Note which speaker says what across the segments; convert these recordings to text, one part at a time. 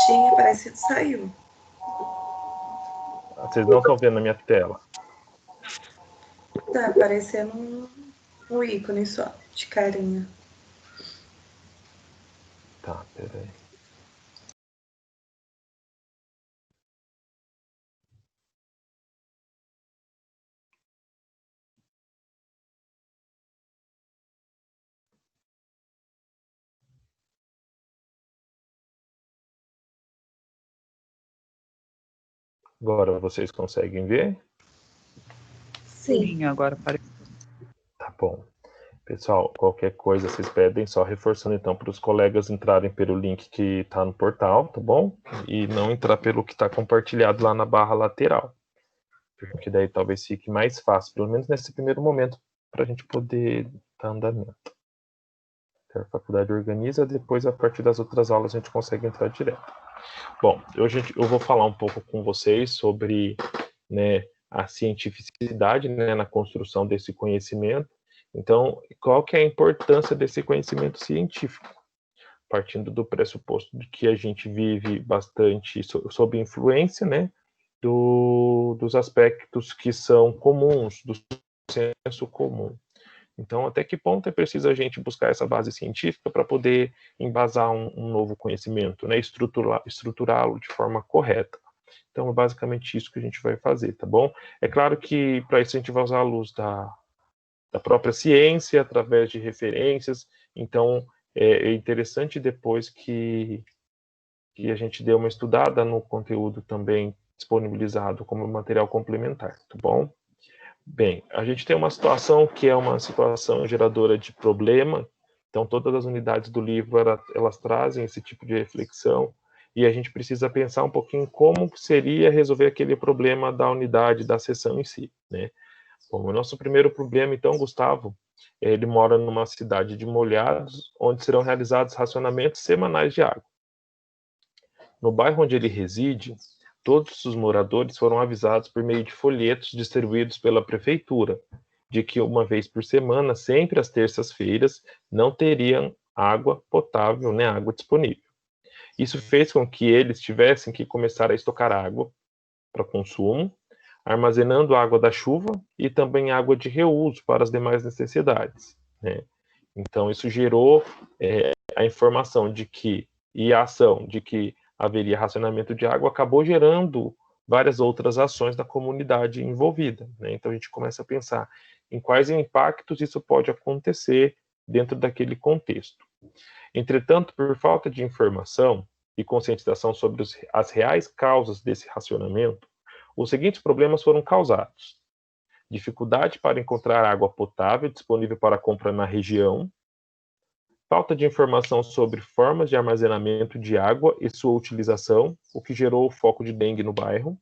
Speaker 1: Tinha, parece que saiu.
Speaker 2: Vocês não estão vendo na minha tela?
Speaker 1: Tá aparecendo um ícone só, de carinha.
Speaker 2: Tá, peraí. Agora vocês conseguem ver?
Speaker 1: Sim.
Speaker 3: Agora apareceu.
Speaker 2: Tá bom. Pessoal, qualquer coisa vocês pedem, só reforçando então para os colegas entrarem pelo link que está no portal, tá bom? E não entrar pelo que está compartilhado lá na barra lateral. Porque daí talvez fique mais fácil, pelo menos nesse primeiro momento, para a gente poder dar andamento. A faculdade organiza, depois a partir das outras aulas a gente consegue entrar direto. Bom, hoje eu vou falar um pouco com vocês sobre, né, a cientificidade, né, na construção desse conhecimento. Então, qual que é a importância desse conhecimento científico? Partindo do pressuposto de que a gente vive bastante sob influência, né, dos aspectos que são comuns, do senso comum. Então, até que ponto é preciso a gente buscar essa base científica para poder embasar um novo conhecimento, né, estruturá-lo de forma correta. Então, é basicamente isso que a gente vai fazer, tá bom? É claro que para isso a gente vai usar a luz da própria ciência, através de referências. Então, é interessante depois que a gente dê uma estudada no conteúdo também disponibilizado como material complementar, tá bom? Bem, a gente tem uma situação que é uma situação geradora de problema, então todas as unidades do livro elas trazem esse tipo de reflexão, e a gente precisa pensar um pouquinho como seria resolver aquele problema da unidade, da seção em si, né? Bom, o nosso primeiro problema, então, Gustavo, ele mora numa cidade de Molhados, onde serão realizados racionamentos semanais de água. No bairro onde ele reside, todos os moradores foram avisados por meio de folhetos distribuídos pela prefeitura, de que uma vez por semana, sempre às terças-feiras, não teriam água potável, nem água disponível. Isso fez com que eles tivessem que começar a estocar água para consumo, armazenando água da chuva e também água de reuso para as demais necessidades, né? Então, isso gerou a informação de que, e a ação de que haveria racionamento de água, acabou gerando várias outras ações da comunidade envolvida, né? Então, a gente começa a pensar em quais impactos isso pode acontecer dentro daquele contexto. Entretanto, por falta de informação e conscientização sobre as reais causas desse racionamento, os seguintes problemas foram causados: dificuldade para encontrar água potável disponível para compra na região, falta de informação sobre formas de armazenamento de água e sua utilização, o que gerou o foco de dengue no bairro,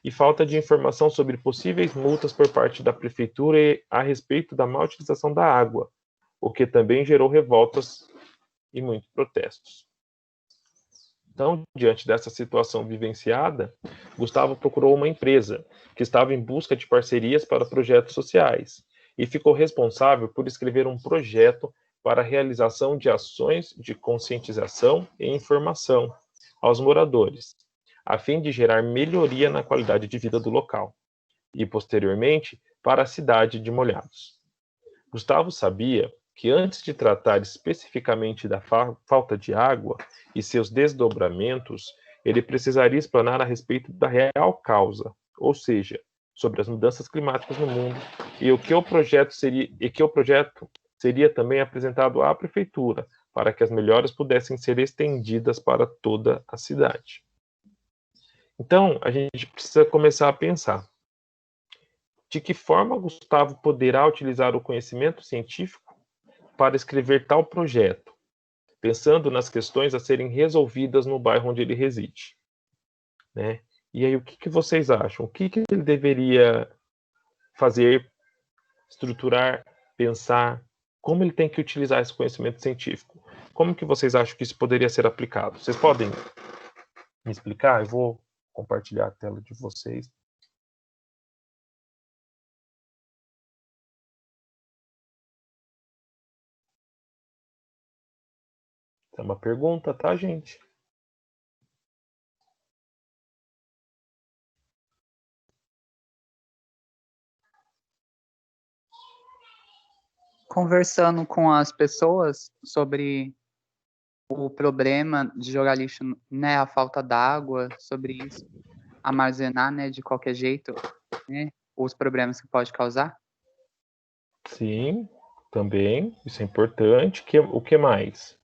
Speaker 2: e falta de informação sobre possíveis multas por parte da prefeitura a respeito da má utilização da água, o que também gerou revoltas e muitos protestos. Então, diante dessa situação vivenciada, Gustavo procurou uma empresa que estava em busca de parcerias para projetos sociais e ficou responsável por escrever um projeto para a realização de ações de conscientização e informação aos moradores, a fim de gerar melhoria na qualidade de vida do local e, posteriormente, para a cidade de Molhados. Gustavo sabia que antes de tratar especificamente da falta de água e seus desdobramentos, ele precisaria explanar a respeito da real causa, ou seja, sobre as mudanças climáticas no mundo e que o projeto seria também apresentado à prefeitura para que as melhoras pudessem ser estendidas para toda a cidade. Então, a gente precisa começar a pensar de que forma Gustavo poderá utilizar o conhecimento científico para escrever tal projeto, pensando nas questões a serem resolvidas no bairro onde ele reside, né? E aí, o que vocês acham? O que ele deveria fazer, estruturar, pensar? Como ele tem que utilizar esse conhecimento científico? Como que vocês acham que isso poderia ser aplicado? Vocês podem me explicar? Eu vou compartilhar a tela de vocês. É uma pergunta, tá, gente?
Speaker 3: Conversando com as pessoas sobre o problema de jogar lixo, né, a falta d'água, sobre isso, armazenar, né, de qualquer jeito, né, os problemas que pode causar.
Speaker 2: Sim, também, isso é importante. O que mais?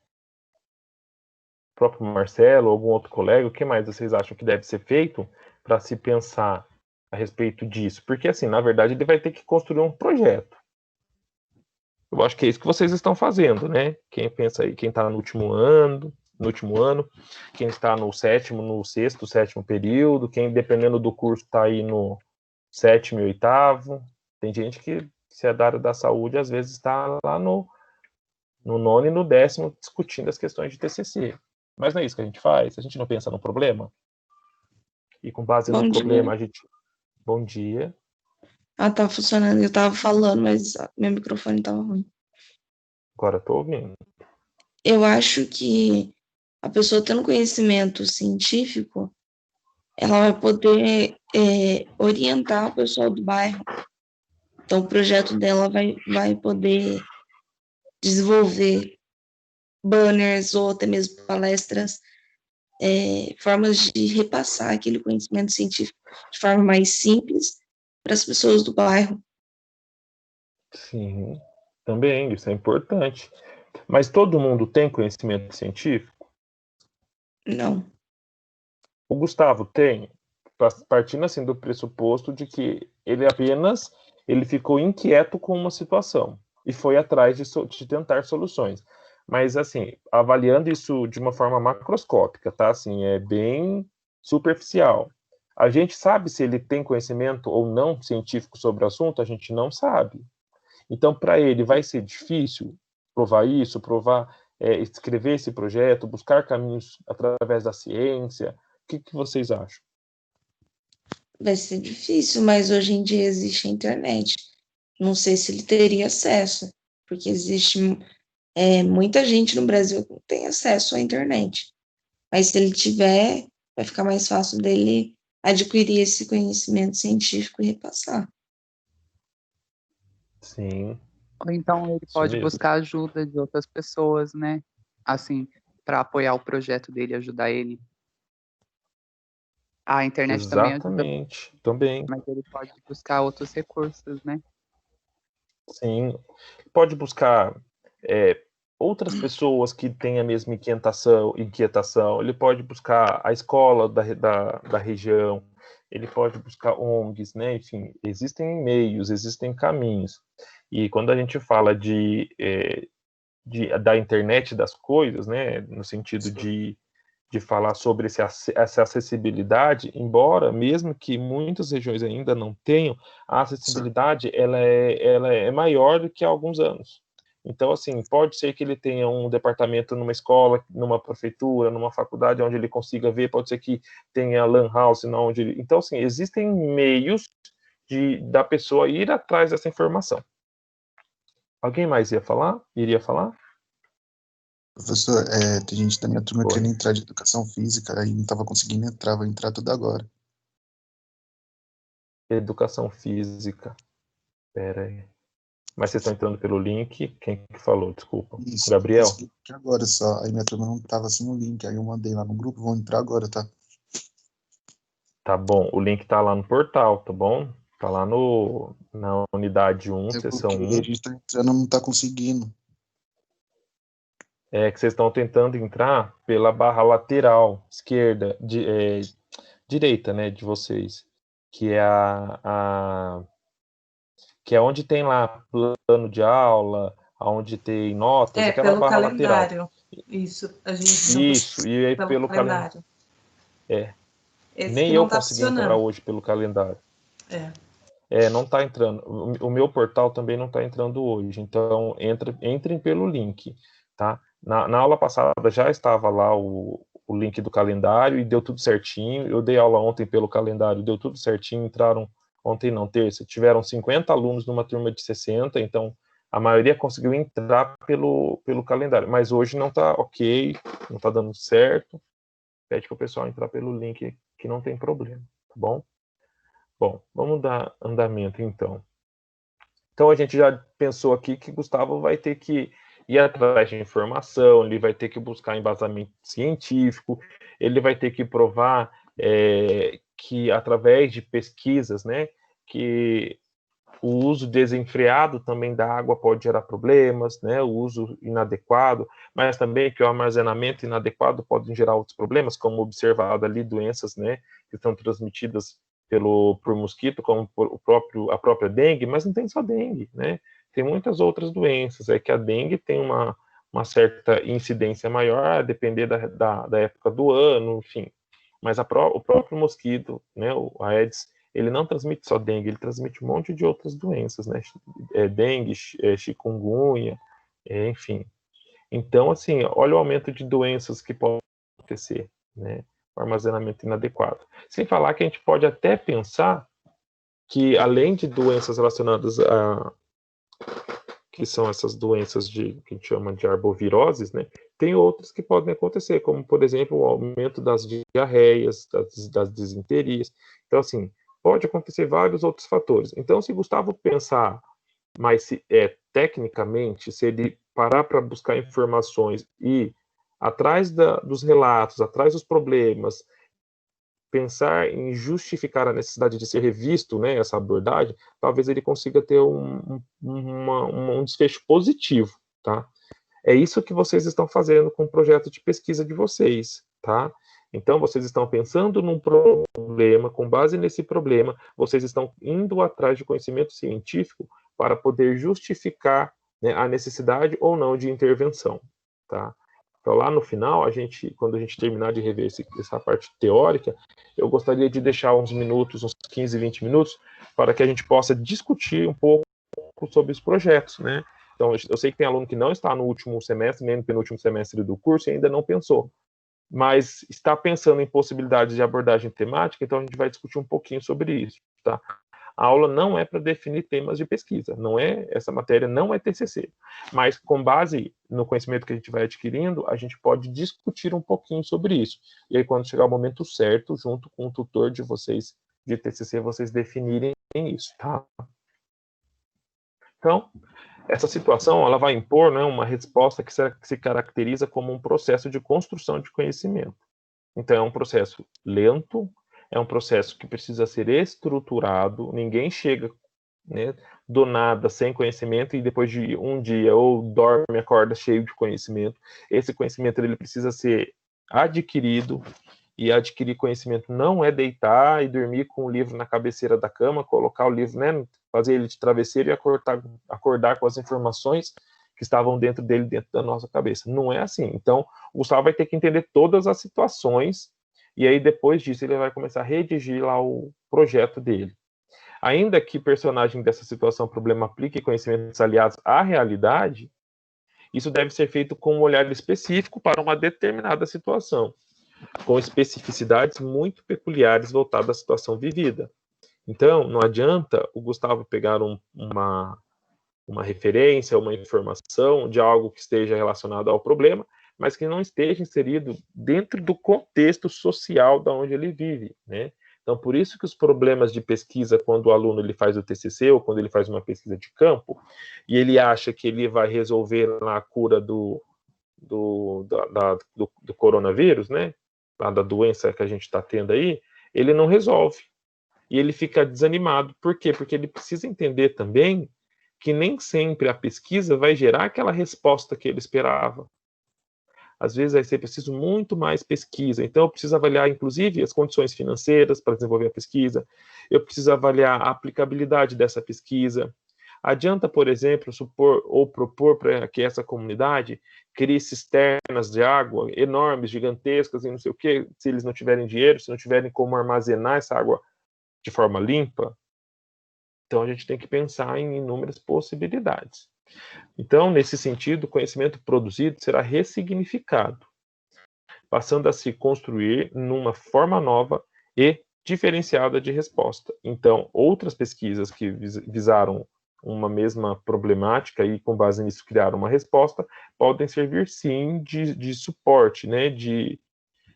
Speaker 2: O próprio Marcelo, algum outro colega, o que mais vocês acham que deve ser feito para se pensar a respeito disso? Porque, assim, na verdade, ele vai ter que construir um projeto. Eu acho que é isso que vocês estão fazendo, né? Quem pensa aí, quem está no último ano, quem está no sexto, sétimo período, quem, dependendo do curso, está aí no sétimo e oitavo. Tem gente que, se é da área da saúde, às vezes está lá no nono e no décimo discutindo as questões de TCC. Mas não é isso que a gente faz? A gente não pensa no problema? E com base no problema, a gente... Bom dia.
Speaker 1: Ah, tá funcionando. Eu tava falando, mas meu microfone tava ruim.
Speaker 2: Agora estou ouvindo.
Speaker 1: Eu acho que a pessoa tendo conhecimento científico, ela vai poder orientar o pessoal do bairro. Então, o projeto dela vai poder desenvolver banners ou até mesmo palestras, formas de repassar aquele conhecimento científico de forma mais simples para as pessoas do bairro.
Speaker 2: Sim, também, isso é importante. Mas todo mundo tem conhecimento científico?
Speaker 1: Não.
Speaker 2: O Gustavo tem, partindo assim do pressuposto de que ele ficou inquieto com uma situação e foi atrás de tentar soluções. Mas assim, avaliando isso de uma forma macroscópica, tá? Assim, é bem superficial. A gente sabe se ele tem conhecimento ou não científico sobre o assunto, a gente não sabe. Então, para ele vai ser difícil provar isso, escrever esse projeto, buscar caminhos através da ciência. O que vocês acham?
Speaker 1: Vai ser difícil, mas hoje em dia existe a internet. Não sei se ele teria acesso, porque existe muita gente no Brasil que não tem acesso à internet. Mas se ele tiver, vai ficar mais fácil dele adquirir esse conhecimento científico e repassar.
Speaker 2: Sim,
Speaker 3: Ou então ele
Speaker 2: isso
Speaker 3: pode
Speaker 2: mesmo.
Speaker 3: buscar ajuda de outras pessoas, né, assim, para apoiar o projeto dele, ajudar ele. A internet também ajuda,
Speaker 2: Exatamente, também.
Speaker 3: mas ele pode buscar outros recursos, né?
Speaker 2: Sim, pode buscar outras pessoas que têm a mesma inquietação. Ele pode buscar a escola da região, ele pode buscar ONGs, né? Enfim, existem meios, existem caminhos. E quando a gente fala da internet das coisas, né? No sentido de falar sobre essa acessibilidade, embora, mesmo que muitas regiões ainda não tenham, a acessibilidade ela é maior do que há alguns anos. Então, assim, pode ser que ele tenha um departamento numa escola, numa prefeitura, numa faculdade, onde ele consiga ver, pode ser que tenha lan house, onde ele... Então, assim, existem meios da pessoa ir atrás dessa informação. Alguém mais iria falar?
Speaker 4: Professor, tem gente da minha turma
Speaker 2: Oi.
Speaker 4: querendo entrar de educação física, aí não estava conseguindo entrar, vai entrar tudo agora.
Speaker 2: Educação física. Pera aí. Mas vocês estão entrando pelo link. Quem que falou? Desculpa.
Speaker 4: Isso,
Speaker 2: Gabriel?
Speaker 4: consegui entrar agora só, aí minha turma não estava sem o link, aí eu mandei lá no grupo, vão entrar agora, tá?
Speaker 2: Tá bom. O link tá lá no portal, tá bom? Tá lá na unidade 1,
Speaker 4: Eu
Speaker 2: seção
Speaker 4: coloquei,
Speaker 2: 1.
Speaker 4: a gente tá entrando, não tá conseguindo.
Speaker 2: É que vocês estão tentando entrar pela barra lateral esquerda, direita, né, de vocês, que é que é onde tem lá plano de aula, onde tem notas, aquela
Speaker 1: Pelo
Speaker 2: barra
Speaker 1: calendário.
Speaker 2: lateral.
Speaker 1: Isso, a gente não
Speaker 2: Isso, e aí pelo calendário.
Speaker 1: Esse
Speaker 2: Nem
Speaker 1: que
Speaker 2: eu
Speaker 1: não tá
Speaker 2: consegui entrar
Speaker 1: funcionando.
Speaker 2: hoje pelo calendário.
Speaker 1: É.
Speaker 2: Não está entrando. O meu portal também não está entrando hoje. Então, entrem pelo link, tá? Na aula passada já estava lá o link do calendário e deu tudo certinho. Eu dei aula ontem pelo calendário, deu tudo certinho. Entraram ontem, não, terça. Tiveram 50 alunos numa turma de 60, então A maioria conseguiu entrar pelo calendário, mas hoje não está ok, não está dando certo. Pede para o pessoal entrar pelo link, que não tem problema, tá bom? Bom, vamos dar andamento então. Então a gente já pensou aqui que Gustavo vai ter que ir atrás de informação, ele vai ter que buscar embasamento científico, ele vai ter que provar que através de pesquisas, né, que o uso desenfreado também da água pode gerar problemas, né, o uso inadequado, mas também que o armazenamento inadequado pode gerar outros problemas, como observado ali, doenças, né, que são transmitidas por mosquito, como a própria dengue, mas não tem só dengue, né, tem muitas outras doenças, é que a dengue tem uma certa incidência maior, a depender da época do ano, enfim, mas o próprio mosquito, né, o Aedes, ele não transmite só dengue, ele transmite um monte de outras doenças, né? Dengue, chikungunya, enfim. Então, assim, olha o aumento de doenças que pode acontecer, né? O armazenamento inadequado. Sem falar que a gente pode até pensar que, além de doenças relacionadas que são essas doenças que a gente chama de arboviroses, né? Tem outras que podem acontecer, como, por exemplo, o aumento das diarreias, das disenterias. Então, assim, pode acontecer vários outros fatores. Então, se Gustavo pensar mais tecnicamente, se ele parar para buscar informações e atrás dos relatos, atrás dos problemas, pensar em justificar a necessidade de ser revisto, né, essa abordagem, talvez ele consiga ter um desfecho positivo, tá? É isso que vocês estão fazendo com o projeto de pesquisa de vocês, tá? Então, vocês estão pensando num problema, com base nesse problema, vocês estão indo atrás de conhecimento científico para poder justificar, né, a necessidade ou não de intervenção, tá? Então, lá no final, quando a gente terminar de rever essa parte teórica, eu gostaria de deixar uns minutos, uns 15, 20 minutos, para que a gente possa discutir um pouco sobre os projetos, né? Então, eu sei que tem aluno que não está no último semestre, nem no penúltimo semestre do curso, e ainda não pensou, mas está pensando em possibilidades de abordagem temática, então a gente vai discutir um pouquinho sobre isso, tá? A aula não é para definir temas de pesquisa, essa matéria não é TCC, mas com base no conhecimento que a gente vai adquirindo, a gente pode discutir um pouquinho sobre isso. E aí, quando chegar o momento certo, junto com o tutor de vocês de TCC, vocês definirem isso, tá? Então, essa situação ela vai impor, né, uma resposta que se caracteriza como um processo de construção de conhecimento. Então, é um processo lento, é um processo que precisa ser estruturado, ninguém chega, né, do nada, sem conhecimento, e depois de um dia, ou dorme, acorda cheio de conhecimento. Esse conhecimento ele precisa ser adquirido, e adquirir conhecimento não é deitar e dormir com o livro na cabeceira da cama, colocar o livro, né, fazer ele de travesseiro e acordar com as informações que estavam dentro dele, dentro da nossa cabeça. Não é assim. Então, o Gustavo vai ter que entender todas as situações, e aí depois disso ele vai começar a redigir lá o projeto dele. Ainda que personagem dessa situação problema aplique conhecimentos aliados à realidade, isso deve ser feito com um olhar específico para uma determinada situação, com especificidades muito peculiares voltadas à situação vivida. Então, não adianta o Gustavo pegar uma referência, uma informação de algo que esteja relacionado ao problema, mas que não esteja inserido dentro do contexto social da onde ele vive, né? Então, por isso que os problemas de pesquisa, quando o aluno ele faz o TCC ou quando ele faz uma pesquisa de campo, e ele acha que ele vai resolver a cura do coronavírus, né? Da doença que a gente está tendo aí, ele não resolve. E ele fica desanimado. Por quê? Porque ele precisa entender também que nem sempre a pesquisa vai gerar aquela resposta que ele esperava. Às vezes vai ser preciso muito mais pesquisa. Então, eu preciso avaliar, inclusive, as condições financeiras para desenvolver a pesquisa. Eu preciso avaliar a aplicabilidade dessa pesquisa. Adianta, por exemplo, supor ou propor para que essa comunidade crie cisternas de água enormes, gigantescas e não sei o quê, se eles não tiverem dinheiro, se não tiverem como armazenar essa água de forma limpa? Então, a gente tem que pensar em inúmeras possibilidades. Então, nesse sentido, o conhecimento produzido será ressignificado, passando a se construir numa forma nova e diferenciada de resposta. Então, outras pesquisas que visaram uma mesma problemática e, com base nisso, criar uma resposta, podem servir, sim, de suporte, né, de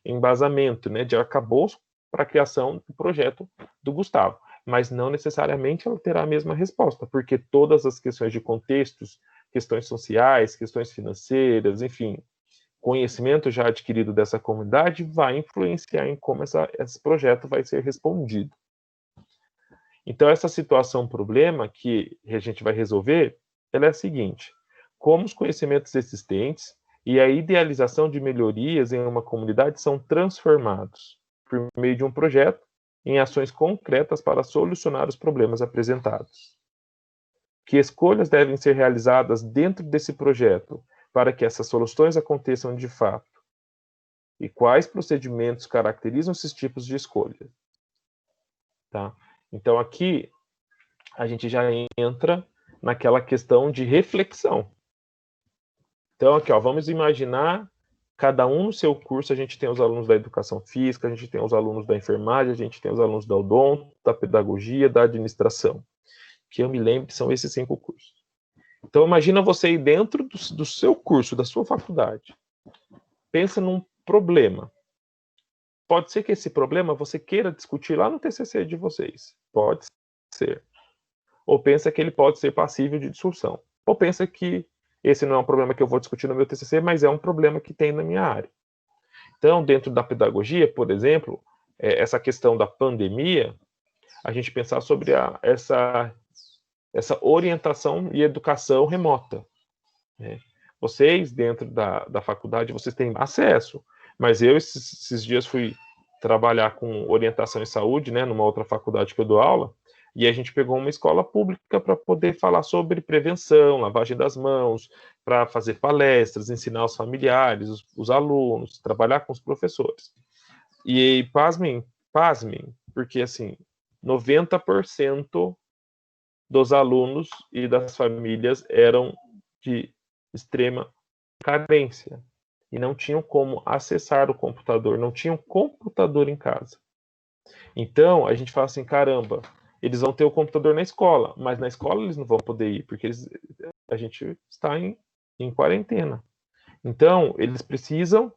Speaker 2: embasamento, né, de arcabouço para a criação do projeto do Gustavo. Mas não necessariamente ela terá a mesma resposta, porque todas as questões de contextos, questões sociais, questões financeiras, enfim, conhecimento já adquirido dessa comunidade vai influenciar em como esse projeto vai ser respondido. Então, essa situação, problema que a gente vai resolver, ela é a seguinte: como os conhecimentos existentes e a idealização de melhorias em uma comunidade são transformados por meio de um projeto em ações concretas para solucionar os problemas apresentados. Que escolhas devem ser realizadas dentro desse projeto para que essas soluções aconteçam de fato? E quais procedimentos caracterizam esses tipos de escolha? Tá? Então, aqui, a gente já entra naquela questão de reflexão. Então, aqui, ó, vamos imaginar cada um no seu curso. A gente tem os alunos da educação física, a gente tem os alunos da enfermagem, a gente tem os alunos da odonto, da pedagogia, da administração. Que eu me lembro que são esses 5 cursos. Então, imagina você aí dentro do seu curso, da sua faculdade. Pensa num problema. Pode ser que esse problema você queira discutir lá no TCC de vocês. Pode ser. Ou pensa que ele pode ser passível de dissolução. Ou pensa que esse não é um problema que eu vou discutir no meu TCC, mas é um problema que tem na minha área. Então, dentro da pedagogia, por exemplo, essa questão da pandemia, a gente pensar sobre essa orientação e educação remota. Né? Vocês, dentro da faculdade, vocês têm acesso, mas eu, esses dias, fui trabalhar com orientação em saúde, né, numa outra faculdade que eu dou aula, e a gente pegou uma escola pública para poder falar sobre prevenção, lavagem das mãos, para fazer palestras, ensinar os familiares, os alunos, trabalhar com os professores. E pasmem, porque assim, 90% dos alunos e das famílias eram de extrema carência e não tinham como acessar o computador, não tinham computador em casa. Então, a gente fala assim, caramba, eles vão ter o computador na escola, mas na escola eles não vão poder ir, porque a gente está em quarentena. Então, eles precisam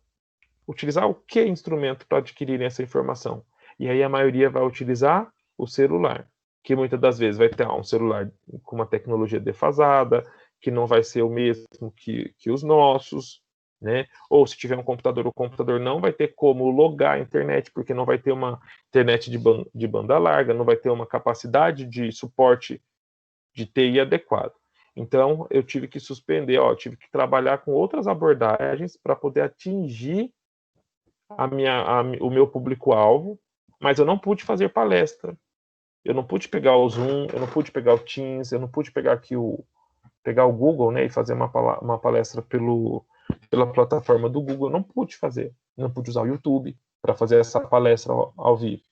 Speaker 2: utilizar o que instrumento para adquirirem essa informação? E aí a maioria vai utilizar o celular, que muitas das vezes vai ter um celular com uma tecnologia defasada, que não vai ser o mesmo que os nossos, né? Ou se tiver um computador, o computador não vai ter como logar a internet, porque não vai ter uma internet de banda larga, não vai ter uma capacidade de suporte de TI adequado. Então, eu tive que suspender, tive que trabalhar com outras abordagens para poder atingir o meu público-alvo, mas eu não pude fazer palestra. Eu não pude pegar o Zoom, eu não pude pegar o Teams, eu não pude pegar aqui pegar o Google, né, e fazer uma palestra pela plataforma do Google. Eu não pude fazer. Eu não pude usar o YouTube para fazer essa palestra ao vivo.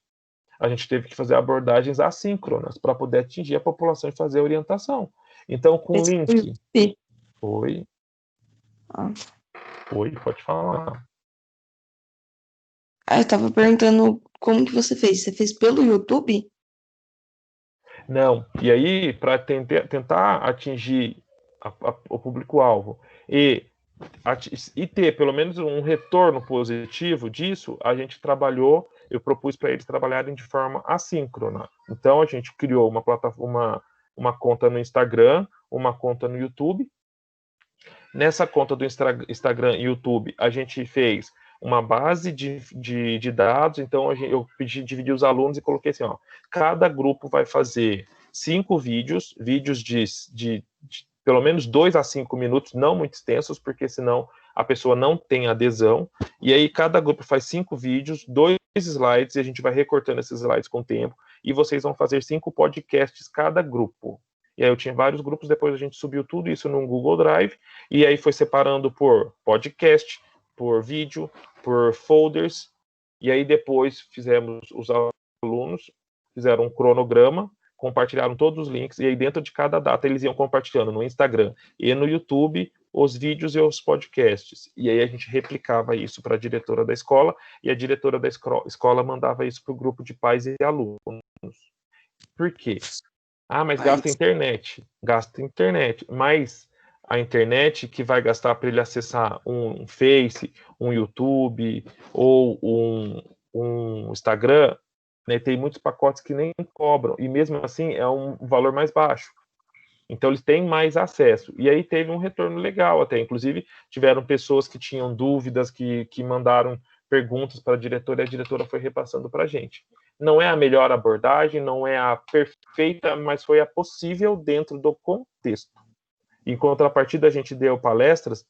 Speaker 2: A gente teve que fazer abordagens assíncronas para poder atingir a população e fazer a orientação. Então, com o link... Oi? Oi, pode falar.
Speaker 1: Eu estava perguntando como que você fez. Você fez pelo YouTube?
Speaker 2: Não. E aí, para tentar atingir o público-alvo e ter pelo menos um retorno positivo disso, a gente trabalhou, eu propus para eles trabalharem de forma assíncrona. Então, a gente criou uma plataforma, uma conta no Instagram, uma conta no YouTube. Nessa conta do Instagram e YouTube, a gente fez uma base de dados. Então, eu dividi os alunos e coloquei assim, cada grupo vai fazer 5 vídeos de pelo menos 2 a 5 minutos, não muito extensos, porque senão a pessoa não tem adesão. E aí, cada grupo faz 5 vídeos, 2 slides, e a gente vai recortando esses slides com o tempo, e vocês vão fazer 5 podcasts cada grupo. E aí eu tinha vários grupos, depois a gente subiu tudo isso num Google Drive, e aí foi separando por podcast, por vídeo, por folders, e aí depois fizemos, os alunos fizeram um cronograma, compartilharam todos os links, e aí dentro de cada data eles iam compartilhando no Instagram e no YouTube os vídeos e os podcasts. E aí a gente replicava isso para a diretora da escola, e a diretora da escola mandava isso para o grupo de pais e alunos. Por quê? Ah, mas gasta internet. Gasta internet. Mas a internet que vai gastar para ele acessar um Face, um YouTube ou um Instagram, né, tem muitos pacotes que nem cobram. E mesmo assim é um valor mais baixo. Então, eles têm mais acesso. E aí teve um retorno legal até. Inclusive, tiveram pessoas que tinham dúvidas, que mandaram perguntas para a diretora, e a diretora foi repassando para a gente. Não é a melhor abordagem, não é a perfeita, mas foi a possível dentro do contexto. Em contrapartida, a gente deu palestras,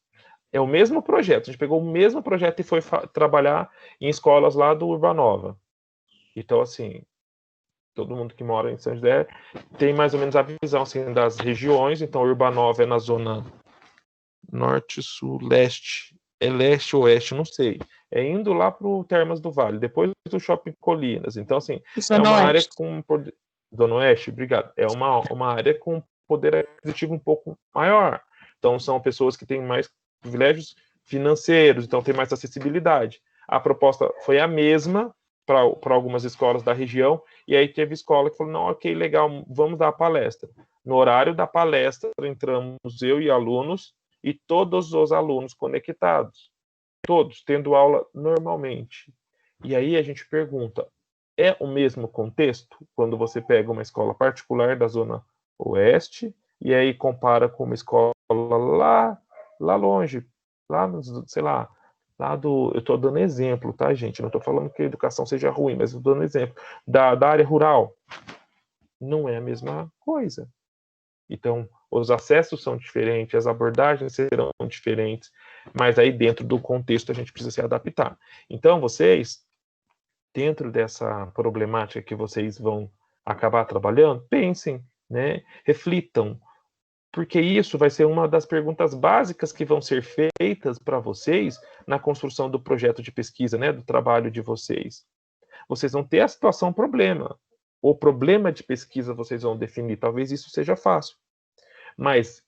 Speaker 2: é o mesmo projeto. A gente pegou o mesmo projeto e foi trabalhar em escolas lá do Urbanova. Então, assim, todo mundo que mora em São José tem mais ou menos a visão assim, das regiões. Então, Urbanova é na zona norte, sul, leste. É leste ou oeste, não sei. É indo lá para o Termas do Vale, depois do Shopping Colinas. Então, assim, é uma área com... Zona Oeste, obrigado. É uma área com poder aquisitivo um pouco maior. Então, são pessoas que têm mais privilégios financeiros, então tem mais acessibilidade. A proposta foi a mesma para algumas escolas da região, e aí teve escola que falou, não, ok, legal, vamos dar a palestra. No horário da palestra, entramos eu e alunos, e todos os alunos conectados, todos tendo aula normalmente. E aí a gente pergunta, é o mesmo contexto quando você pega uma escola particular da Zona Oeste e aí compara com uma escola lá longe, lá, sei lá, eu estou dando exemplo, tá, gente? Não estou falando que a educação seja ruim, mas estou dando exemplo. Da área rural, não é a mesma coisa. Então, os acessos são diferentes, as abordagens serão diferentes, mas aí dentro do contexto a gente precisa se adaptar. Então, vocês, dentro dessa problemática que vocês vão acabar trabalhando, pensem, né? Reflitam, porque isso vai ser uma das perguntas básicas que vão ser feitas para vocês na construção do projeto de pesquisa, né? Do trabalho de vocês. Vocês vão ter a situação problema. O problema de pesquisa vocês vão definir, talvez isso seja fácil. Mas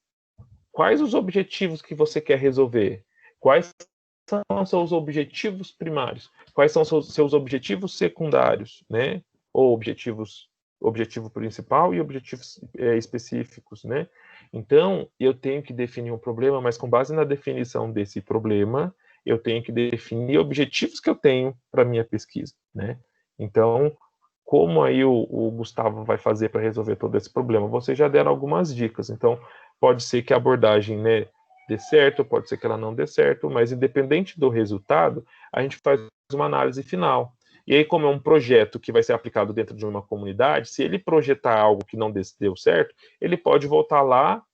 Speaker 2: quais os objetivos que você quer resolver? Quais são os seus objetivos primários? Quais são os seus objetivos secundários, né? Ou objetivo principal e objetivos específicos, né? Então, eu tenho que definir um problema, mas com base na definição desse problema, eu tenho que definir objetivos que eu tenho para minha pesquisa, né? Então, como aí o Gustavo vai fazer para resolver todo esse problema? Vocês já deram algumas dicas, então pode ser que a abordagem, né, dê certo, pode ser que ela não dê certo, mas independente do resultado, a gente faz uma análise final. E aí, como é um projeto que vai ser aplicado dentro de uma comunidade, se ele projetar algo que não deu certo, ele pode voltar lá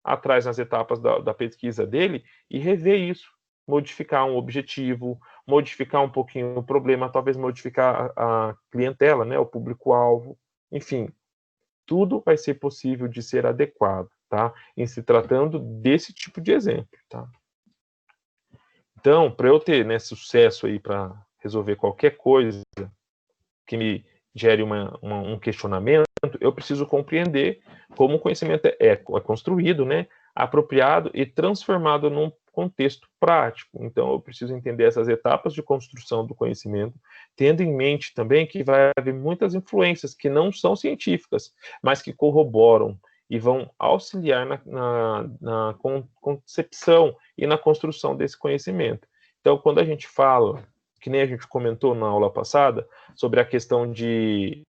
Speaker 2: atrás nas etapas da pesquisa dele e rever isso, modificar um objetivo, modificar um pouquinho o problema, talvez modificar a clientela, né, o público-alvo, enfim, tudo vai ser possível de ser adequado, tá? Em se tratando desse tipo de exemplo, tá? Então, para eu ter, né, sucesso aí para resolver qualquer coisa que me gere um questionamento, eu preciso compreender como o conhecimento é construído, né, apropriado e transformado num contexto prático. Então, eu preciso entender essas etapas de construção do conhecimento, tendo em mente também que vai haver muitas influências que não são científicas, mas que corroboram e vão auxiliar na concepção e na construção desse conhecimento. Então, quando a gente fala, que nem a gente comentou na aula passada, sobre a questão de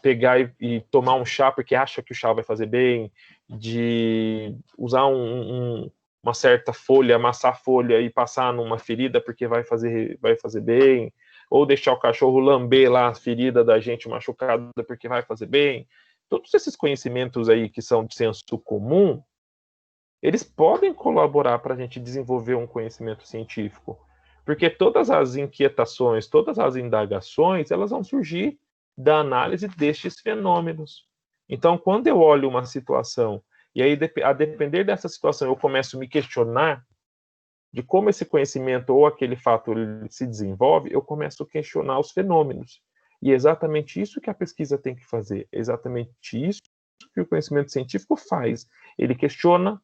Speaker 2: pegar e tomar um chá porque acha que o chá vai fazer bem, de usar uma certa folha, amassar a folha e passar numa ferida porque vai fazer bem, ou deixar o cachorro lamber lá a ferida da gente machucada porque vai fazer bem. Todos esses conhecimentos aí que são de senso comum, eles podem colaborar para a gente desenvolver um conhecimento científico. Porque todas as inquietações, todas as indagações, elas vão surgir da análise destes fenômenos. Então, quando eu olho uma situação, e aí, a depender dessa situação, eu começo a me questionar de como esse conhecimento ou aquele fato se desenvolve, eu começo a questionar os fenômenos. E é exatamente isso que a pesquisa tem que fazer. É exatamente isso que o conhecimento científico faz. Ele questiona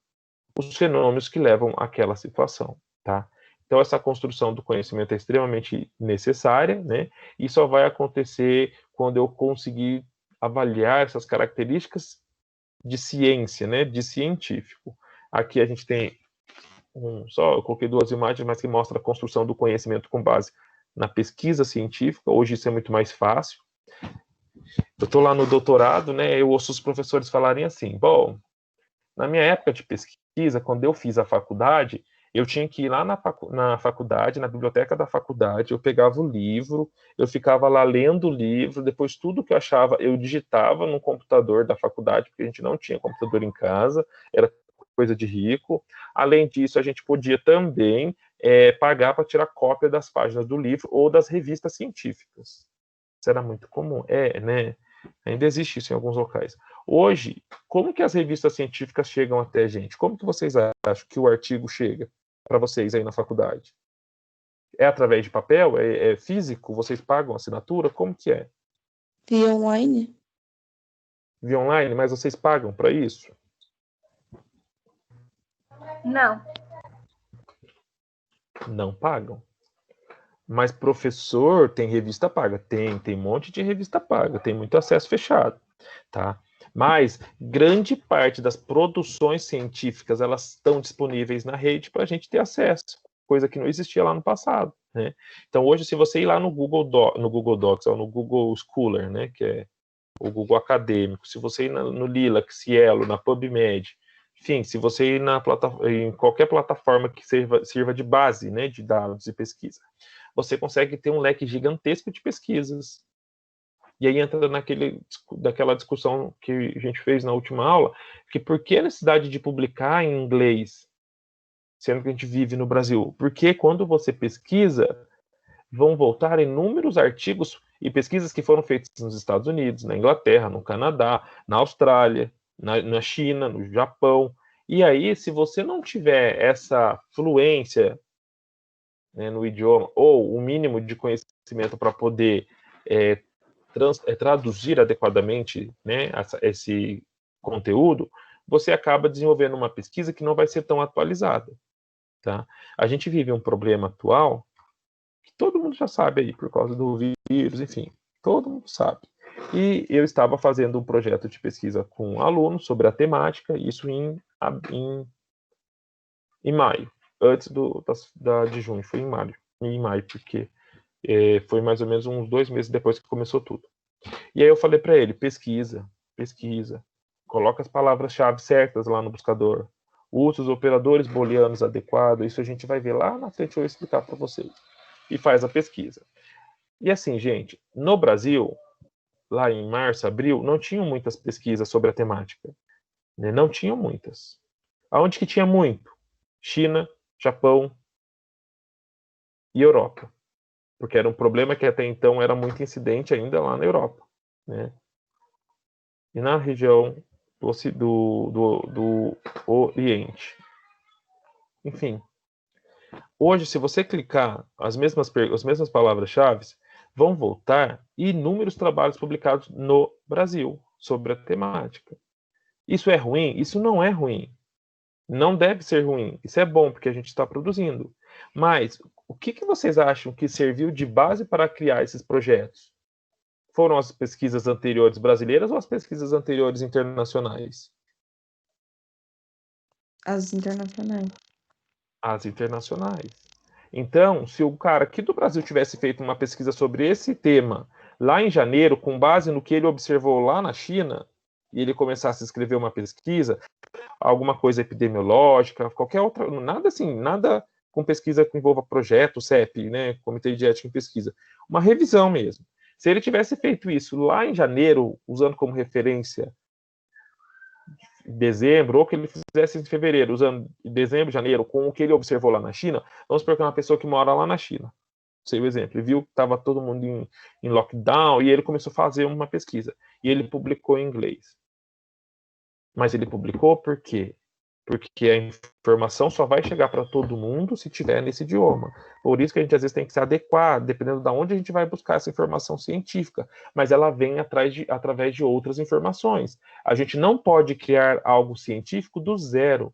Speaker 2: os fenômenos que levam àquela situação, tá? Então, essa construção do conhecimento é extremamente necessária, né? E só vai acontecer quando eu conseguir avaliar essas características de ciência, né, de científico. Aqui a gente tem eu coloquei 2 imagens, mas que mostra a construção do conhecimento com base na pesquisa científica. Hoje isso é muito mais fácil. Eu estou lá no doutorado, né, eu ouço os professores falarem assim, bom, na minha época de pesquisa, quando eu fiz a faculdade, eu tinha que ir lá na faculdade, na biblioteca da faculdade, eu pegava o livro, eu ficava lá lendo o livro, depois tudo que eu achava, eu digitava no computador da faculdade, porque a gente não tinha computador em casa, era coisa de rico. Além disso, a gente podia também pagar para tirar cópia das páginas do livro ou das revistas científicas. Isso era muito comum. Né? Ainda existe isso em alguns locais. Hoje, como que as revistas científicas chegam até a gente? Como que vocês acham que o artigo chega para vocês aí na faculdade? É através de papel? É físico? Vocês pagam assinatura? Como que é?
Speaker 1: Via online?
Speaker 2: Via online? Mas vocês pagam para isso?
Speaker 5: Não.
Speaker 2: Não pagam. Mas professor tem revista paga? Tem um monte de revista paga, tem muito acesso fechado, tá? Mas grande parte das produções científicas, elas estão disponíveis na rede para a gente ter acesso, coisa que não existia lá no passado, né? Então hoje, se você ir lá no Google Docs ou no Google Scholar, né, que é o Google Acadêmico, se você ir no Lilac, Cielo, na PubMed, enfim, se você ir em qualquer plataforma que sirva de base, né, de dados e pesquisa, você consegue ter um leque gigantesco de pesquisas. E aí entra daquela discussão que a gente fez na última aula, que por que a necessidade de publicar em inglês, sendo que a gente vive no Brasil? Porque quando você pesquisa, vão voltar inúmeros artigos e pesquisas que foram feitas nos Estados Unidos, na Inglaterra, no Canadá, na Austrália, na China, no Japão. E aí, se você não tiver essa fluência, né, no idioma, ou o mínimo de conhecimento para poder traduzir adequadamente, né, esse conteúdo, você acaba desenvolvendo uma pesquisa que não vai ser tão atualizada. Tá? A gente vive um problema atual que todo mundo já sabe aí, por causa do vírus, enfim, todo mundo sabe. E eu estava fazendo um projeto de pesquisa com alunos sobre a temática, isso em maio, antes de junho, foi em maio, porque foi mais ou menos uns 2 meses depois que começou tudo. E aí eu falei para ele, pesquisa, coloca as palavras-chave certas lá no buscador, use os operadores booleanos adequados, isso a gente vai ver lá na frente, eu vou explicar para vocês. E faz a pesquisa. E assim, gente, no Brasil, lá em março, abril, não tinham muitas pesquisas sobre a temática. Né? Não tinham muitas. Aonde que tinha muito? China, Japão e Europa. Porque era um problema que até então era muito incidente ainda lá na Europa. Né? E na região do Oriente. Enfim. Hoje, se você clicar as mesmas palavras-chave, vão voltar inúmeros trabalhos publicados no Brasil sobre a temática. Isso é ruim? Isso não é ruim. Não deve ser ruim. Isso é bom, porque a gente está produzindo. Mas o que vocês acham que serviu de base para criar esses projetos? Foram as pesquisas anteriores brasileiras ou as pesquisas anteriores internacionais?
Speaker 1: As internacionais.
Speaker 2: As internacionais. Então, se o cara aqui do Brasil tivesse feito uma pesquisa sobre esse tema lá em janeiro, com base no que ele observou lá na China, e ele começasse a escrever uma pesquisa, alguma coisa epidemiológica, qualquer outra, nada com pesquisa que envolva projeto, CEP, né, Comitê de Ética em Pesquisa, uma revisão mesmo. Se ele tivesse feito isso lá em janeiro, usando como referência dezembro, ou que ele fizesse em fevereiro, usando dezembro, janeiro, com o que ele observou lá na China, vamos supor que é uma pessoa que mora lá na China. Sei o exemplo, ele viu que estava todo mundo em lockdown e ele começou a fazer uma pesquisa. E ele publicou em inglês. Mas ele publicou por quê? Porque a informação só vai chegar para todo mundo se tiver nesse idioma. Por isso que a gente às vezes tem que se adequar, dependendo de onde a gente vai buscar essa informação científica. Mas ela vem através de outras informações. A gente não pode criar algo científico do zero.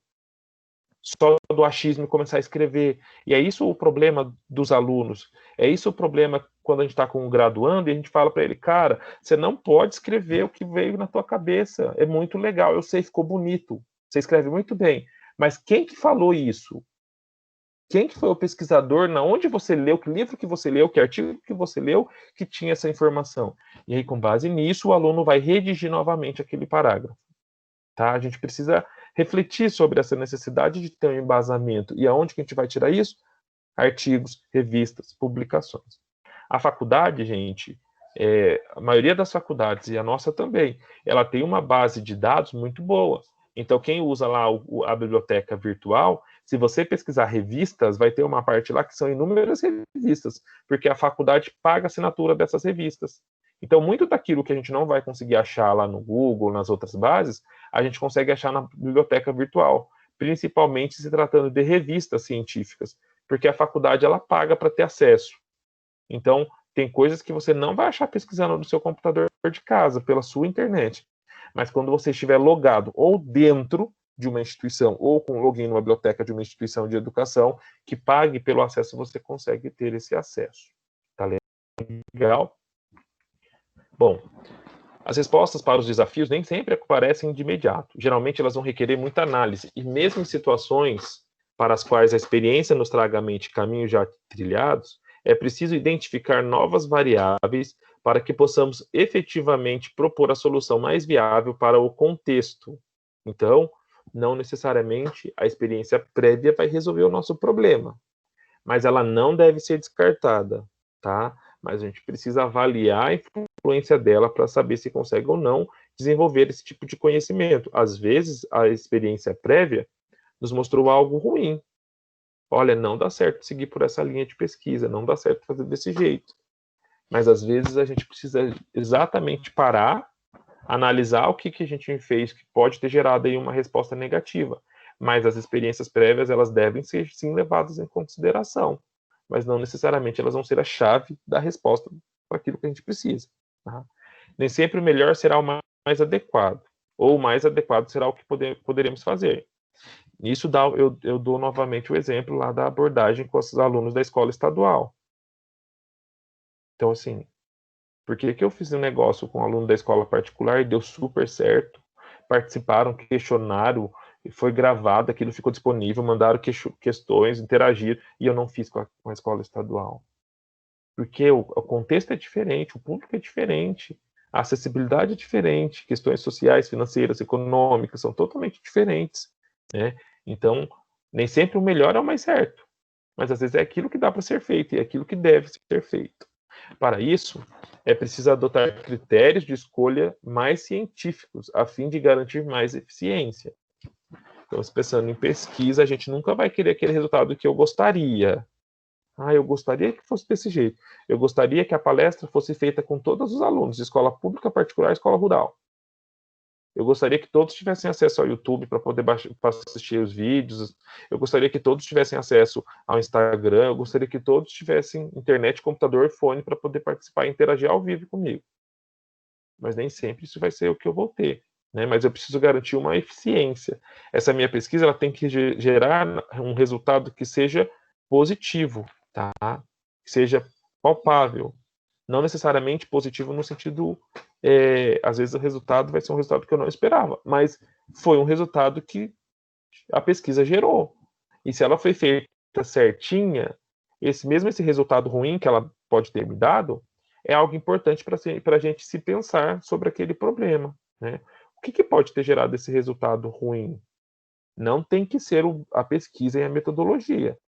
Speaker 2: só do achismo e começar a escrever. E é isso o problema dos alunos. É isso o problema quando a gente está com um graduando e a gente fala para ele, cara, você não pode escrever o que veio na tua cabeça. É muito legal, eu sei, ficou bonito. Você escreve muito bem. Mas quem que falou isso? Quem que foi o pesquisador? Na onde você leu? Que livro que você leu? Que artigo que você leu que tinha essa informação? E aí, com base nisso, o aluno vai redigir novamente aquele parágrafo. Tá? A gente precisa refletir sobre essa necessidade de ter um embasamento. E aonde que a gente vai tirar isso? Artigos, revistas, publicações. A faculdade, gente, a maioria das faculdades, e a nossa também, ela tem uma base de dados muito boa. Então, quem usa lá a biblioteca virtual, se você pesquisar revistas, vai ter uma parte lá que são inúmeras revistas, porque a faculdade paga a assinatura dessas revistas. Então, muito daquilo que a gente não vai conseguir achar lá no Google, nas outras bases, a gente consegue achar na biblioteca virtual, principalmente se tratando de revistas científicas, porque a faculdade ela paga para ter acesso. Então, tem coisas que você não vai achar pesquisando no seu computador de casa, pela sua internet. Mas quando você estiver logado ou dentro de uma instituição, ou com login numa biblioteca de uma instituição de educação, que pague pelo acesso, você consegue ter esse acesso. Tá legal? Bom, as respostas para os desafios nem sempre aparecem de imediato. Geralmente elas vão requerer muita análise. E mesmo em situações para as quais a experiência nos traga à mente caminhos já trilhados, é preciso identificar novas variáveis para que possamos efetivamente propor a solução mais viável para o contexto. Então, não necessariamente a experiência prévia vai resolver o nosso problema, mas ela não deve ser descartada, tá? Mas a gente precisa avaliar a influência dela para saber se consegue ou não desenvolver esse tipo de conhecimento. Às vezes, a experiência prévia nos mostrou algo ruim. Olha, não dá certo seguir por essa linha de pesquisa, não dá certo fazer desse jeito. Mas às vezes a gente precisa exatamente parar, analisar o que a gente fez que pode ter gerado aí uma resposta negativa. Mas as experiências prévias, elas devem ser sim levadas em consideração, mas não necessariamente elas vão ser a chave da resposta para aquilo que a gente precisa. Tá? Nem sempre o melhor será o mais adequado, ou o mais adequado será o que poderemos fazer. Nisso eu dou novamente o exemplo lá da abordagem com os alunos da escola estadual. Então, assim, por que eu fiz um negócio com um aluno da escola particular e deu super certo? Participaram, questionaram, foi gravado, aquilo ficou disponível, mandaram questões, interagiram, e eu não fiz com a escola estadual. Porque o contexto é diferente, o público é diferente, a acessibilidade é diferente, questões sociais, financeiras, econômicas são totalmente diferentes, né? Então, nem sempre o melhor é o mais certo, mas às vezes é aquilo que dá para ser feito e é aquilo que deve ser feito. Para isso, é preciso adotar critérios de escolha mais científicos, a fim de garantir mais eficiência. Então, pensando em pesquisa, a gente nunca vai querer aquele resultado que eu gostaria. Eu gostaria que fosse desse jeito. Eu gostaria que a palestra fosse feita com todos os alunos, de escola pública, particular e escola rural. Eu gostaria que todos tivessem acesso ao YouTube para poder assistir os vídeos. Eu gostaria que todos tivessem acesso ao Instagram. Eu gostaria que todos tivessem internet, computador e fone para poder participar e interagir ao vivo comigo. Mas nem sempre isso vai ser o que eu vou ter, né? Mas eu preciso garantir uma eficiência. Essa minha pesquisa ela tem que gerar um resultado que seja positivo, tá? Que seja palpável. Não necessariamente positivo no sentido, às vezes o resultado vai ser um resultado que eu não esperava, mas foi um resultado que a pesquisa gerou. E se ela foi feita certinha, esse resultado ruim que ela pode ter me dado, é algo importante para a gente se pensar sobre aquele problema, né? O que pode ter gerado esse resultado ruim? Não tem que ser a pesquisa e a metodologia.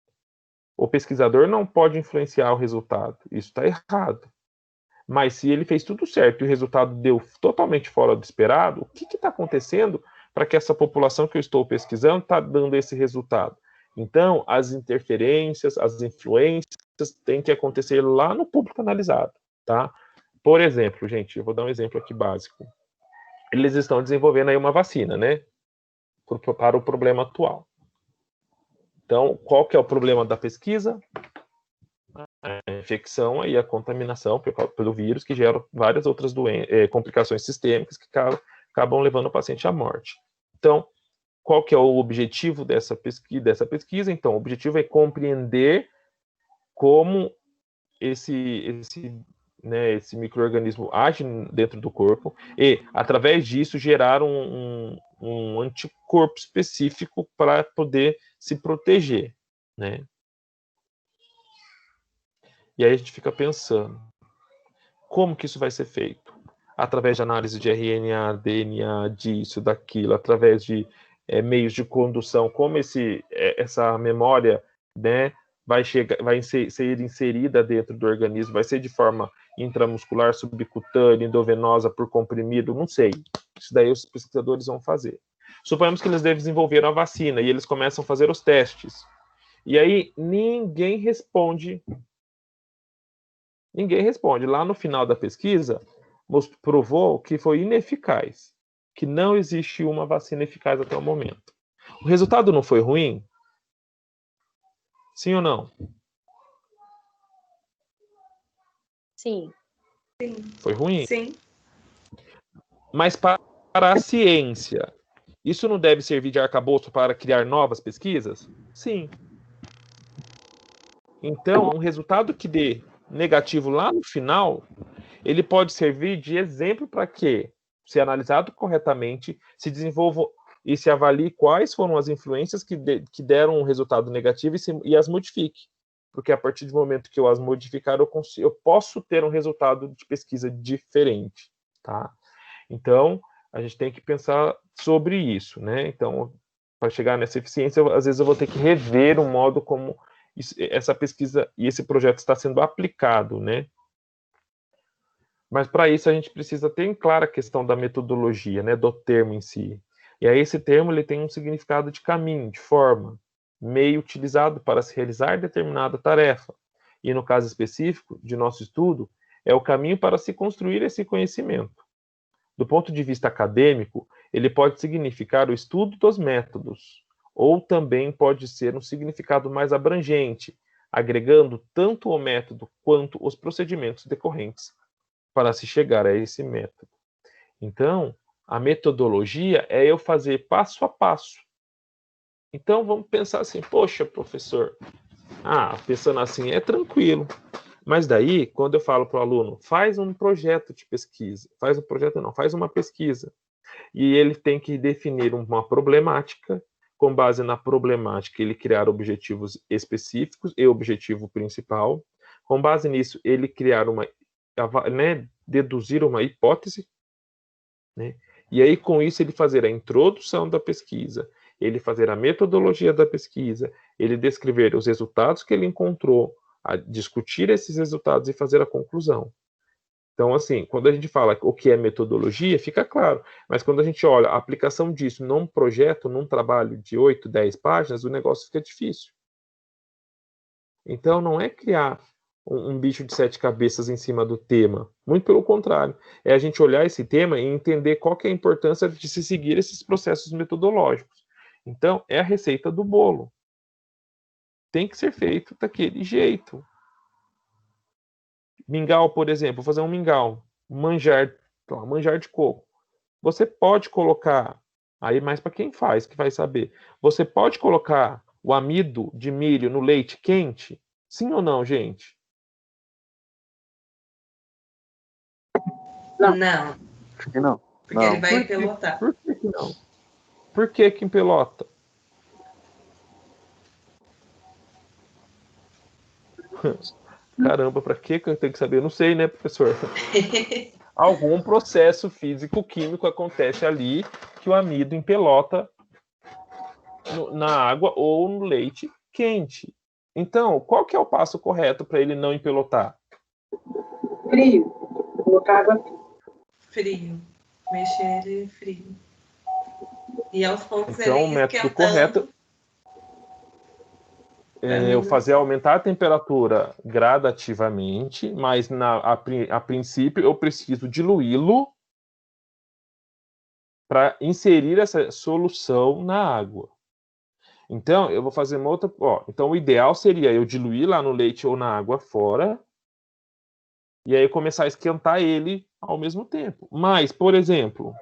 Speaker 2: O pesquisador não pode influenciar o resultado. Isso está errado. Mas se ele fez tudo certo e o resultado deu totalmente fora do esperado, o que está acontecendo para que essa população que eu estou pesquisando está dando esse resultado? Então, as interferências, as influências têm que acontecer lá no público analisado, tá? Por exemplo, gente, eu vou dar um exemplo aqui básico. Eles estão desenvolvendo aí uma vacina, né? Para o problema atual. Então, qual que é o problema da pesquisa? A infecção e a contaminação pelo vírus, que geram várias outras complicações sistêmicas que acabam levando o paciente à morte. Então, qual que é o objetivo dessa pesquisa? Então, o objetivo é compreender como esse micro-organismo age dentro do corpo e, através disso, gerar um anticorpo específico para poder se proteger, né? E aí a gente fica pensando, como que isso vai ser feito? Através de análise de RNA, DNA, disso, daquilo, através de meios de condução, como essa memória, né, vai ser inserida dentro do organismo, vai ser de forma intramuscular, subcutânea, endovenosa, por comprimido, não sei. Isso daí os pesquisadores vão fazer. Suponhamos que eles desenvolveram a vacina e eles começam a fazer os testes. E aí ninguém responde. Ninguém responde. Lá no final da pesquisa, provou que foi ineficaz, que não existe uma vacina eficaz até o momento. O resultado não foi ruim? Sim ou não?
Speaker 5: Sim.
Speaker 2: Foi ruim?
Speaker 1: Sim.
Speaker 2: Mas para a ciência, isso não deve servir de arcabouço para criar novas pesquisas? Sim. Então, um resultado que dê negativo lá no final, ele pode servir de exemplo para que, se analisado corretamente, se desenvolva e se avalie quais foram as influências que deram um resultado negativo e as modifique. Porque a partir do momento que eu as modificar, eu posso ter um resultado de pesquisa diferente, tá? Então, a gente tem que pensar sobre isso, né? Então, para chegar nessa eficiência, às vezes eu vou ter que rever o modo como essa pesquisa e esse projeto está sendo aplicado, né? Mas para isso a gente precisa ter em clara a questão da metodologia, né, do termo em si. E aí esse termo ele tem um significado de caminho, de forma, meio utilizado para se realizar determinada tarefa. E no caso específico de nosso estudo, é o caminho para se construir esse conhecimento. Do ponto de vista acadêmico, ele pode significar o estudo dos métodos, ou também pode ser um significado mais abrangente, agregando tanto o método quanto os procedimentos decorrentes para se chegar a esse método. Então, a metodologia é eu fazer passo a passo. Então, vamos pensar assim, poxa, professor, pensando assim é tranquilo. Mas daí, quando eu falo para o aluno, faz um projeto de pesquisa, faz uma pesquisa. E ele tem que definir uma problemática, com base na problemática, ele criar objetivos específicos e objetivo principal. Com base nisso, ele criar deduzir uma hipótese, né? E aí, com isso, ele fazer a introdução da pesquisa, ele fazer a metodologia da pesquisa, ele descrever os resultados que ele encontrou, discutir esses resultados e fazer a conclusão. Então, assim, quando a gente fala o que é metodologia, fica claro. Mas quando a gente olha a aplicação disso num projeto, num trabalho de 8, 10 páginas, o negócio fica difícil. Então, não é criar um bicho de 7 cabeças em cima do tema. Muito pelo contrário. É a gente olhar esse tema e entender qual que é a importância de se seguir esses processos metodológicos. Então, é a receita do bolo. Tem que ser feito daquele jeito. Mingau, por exemplo, vou fazer um mingau, manjar de coco. Você pode colocar, aí mais para quem faz, que vai saber. Você pode colocar o amido de milho no leite quente? Sim ou não, gente?
Speaker 1: Não.
Speaker 4: Acho que não.
Speaker 1: Porque ele vai empelotar.
Speaker 2: Por que não? Por que empelota? Caramba, para que eu tenho que saber? Eu não sei, né, professor? Algum processo físico-químico acontece ali que o amido empelota na água ou no leite quente. Então, qual que é o passo correto para ele não empelotar?
Speaker 6: Frio. Colocar água
Speaker 1: Frio. Mexer ele frio. E aos poucos
Speaker 2: então,
Speaker 1: ele
Speaker 2: o método
Speaker 1: esquentando.
Speaker 2: correto é eu fazer aumentar a temperatura gradativamente, mas a princípio eu preciso diluí-lo para inserir essa solução na água. Então, eu vou fazer uma outra. Então, o ideal seria eu diluir lá no leite ou na água fora, e aí começar a esquentar ele ao mesmo tempo. Mas, por exemplo,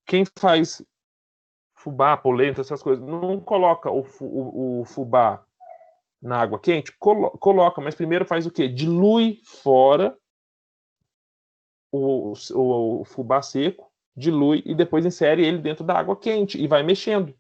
Speaker 2: quem faz fubá, polenta, essas coisas. Não coloca o fubá na água quente? Coloca, mas primeiro faz o quê? Dilui fora o fubá seco, dilui e depois insere ele dentro da água quente e vai mexendo.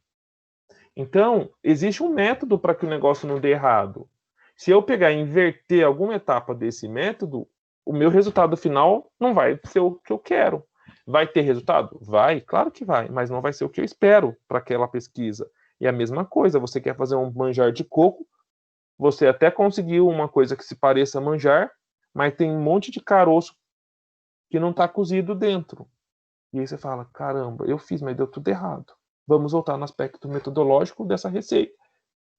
Speaker 2: Então, existe um método para que o negócio não dê errado. Se eu pegar e inverter alguma etapa desse método, o meu resultado final não vai ser o que eu quero. Vai ter resultado? Vai, claro que vai, mas não vai ser o que eu espero para aquela pesquisa. E a mesma coisa, você quer fazer um manjar de coco, você até conseguiu uma coisa que se pareça manjar, mas tem um monte de caroço que não está cozido dentro. E aí você fala, caramba, eu fiz, mas deu tudo errado. Vamos voltar no aspecto metodológico dessa receita.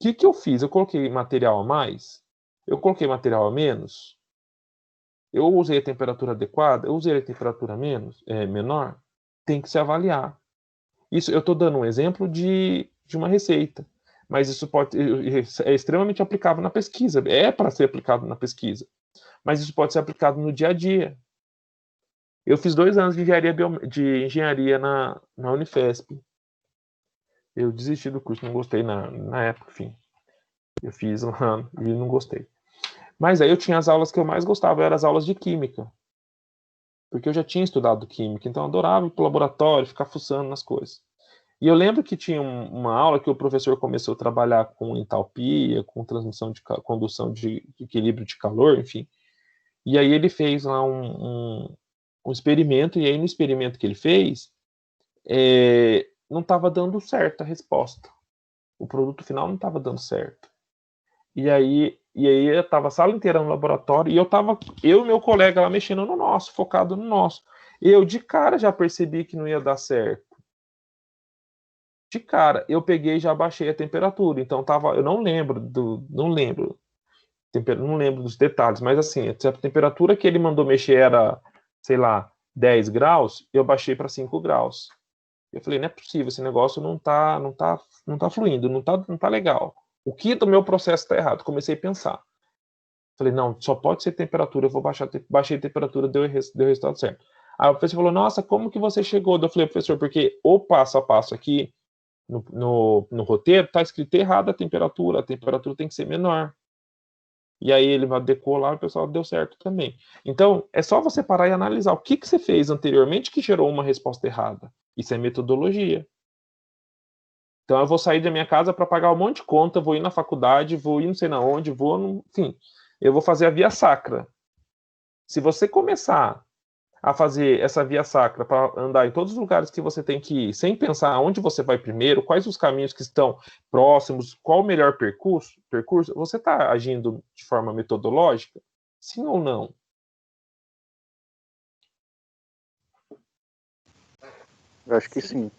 Speaker 2: O que eu fiz? Eu coloquei material a mais? Eu coloquei material a menos? Eu usei a temperatura adequada? Eu usei a temperatura menor? Tem que se avaliar. Isso, eu estou dando um exemplo de uma receita, mas isso é extremamente aplicável na pesquisa. É para ser aplicado na pesquisa, mas isso pode ser aplicado no dia a dia. Eu fiz 2 anos de engenharia na Unifesp. Eu desisti do curso, não gostei na época, enfim. Eu fiz um ano e não gostei. Mas aí eu tinha as aulas que eu mais gostava, eram as aulas de química. Porque eu já tinha estudado química, então eu adorava ir para o laboratório, ficar fuçando nas coisas. E eu lembro que tinha uma aula que o professor começou a trabalhar com entalpia, com transmissão de condução de equilíbrio de calor, enfim. E aí ele fez lá um experimento, e aí no experimento que ele fez, não estava dando certo a resposta. O produto final não estava dando certo. E aí eu estava a sala inteira no laboratório, e eu e meu colega lá mexendo no nosso, focado no nosso. Eu de cara já percebi que não ia dar certo. De cara, eu peguei e já baixei a temperatura. Então eu não lembro dos detalhes, mas assim, se a temperatura que ele mandou mexer era, sei lá, 10 graus, eu baixei para 5 graus. Eu falei, não é possível, esse negócio não tá fluindo, não tá legal. O que do meu processo está errado? Comecei a pensar. Falei, não, só pode ser temperatura, eu vou baixei a temperatura, deu resultado certo. Aí o professor falou, nossa, como que você chegou? Eu falei, professor, porque o passo a passo aqui no roteiro está escrito errado a temperatura tem que ser menor. E aí ele adequou lá, o pessoal deu certo também. Então, é só você parar e analisar o que você fez anteriormente que gerou uma resposta errada. Isso é metodologia. Então, eu vou sair da minha casa para pagar um monte de conta, vou ir na faculdade, vou ir não sei na onde, enfim, eu vou fazer a via sacra. Se você começar a fazer essa via sacra para andar em todos os lugares que você tem que ir, sem pensar aonde você vai primeiro, quais os caminhos que estão próximos, qual o melhor percurso, você está agindo de forma metodológica? Sim ou não?
Speaker 7: Eu acho que sim.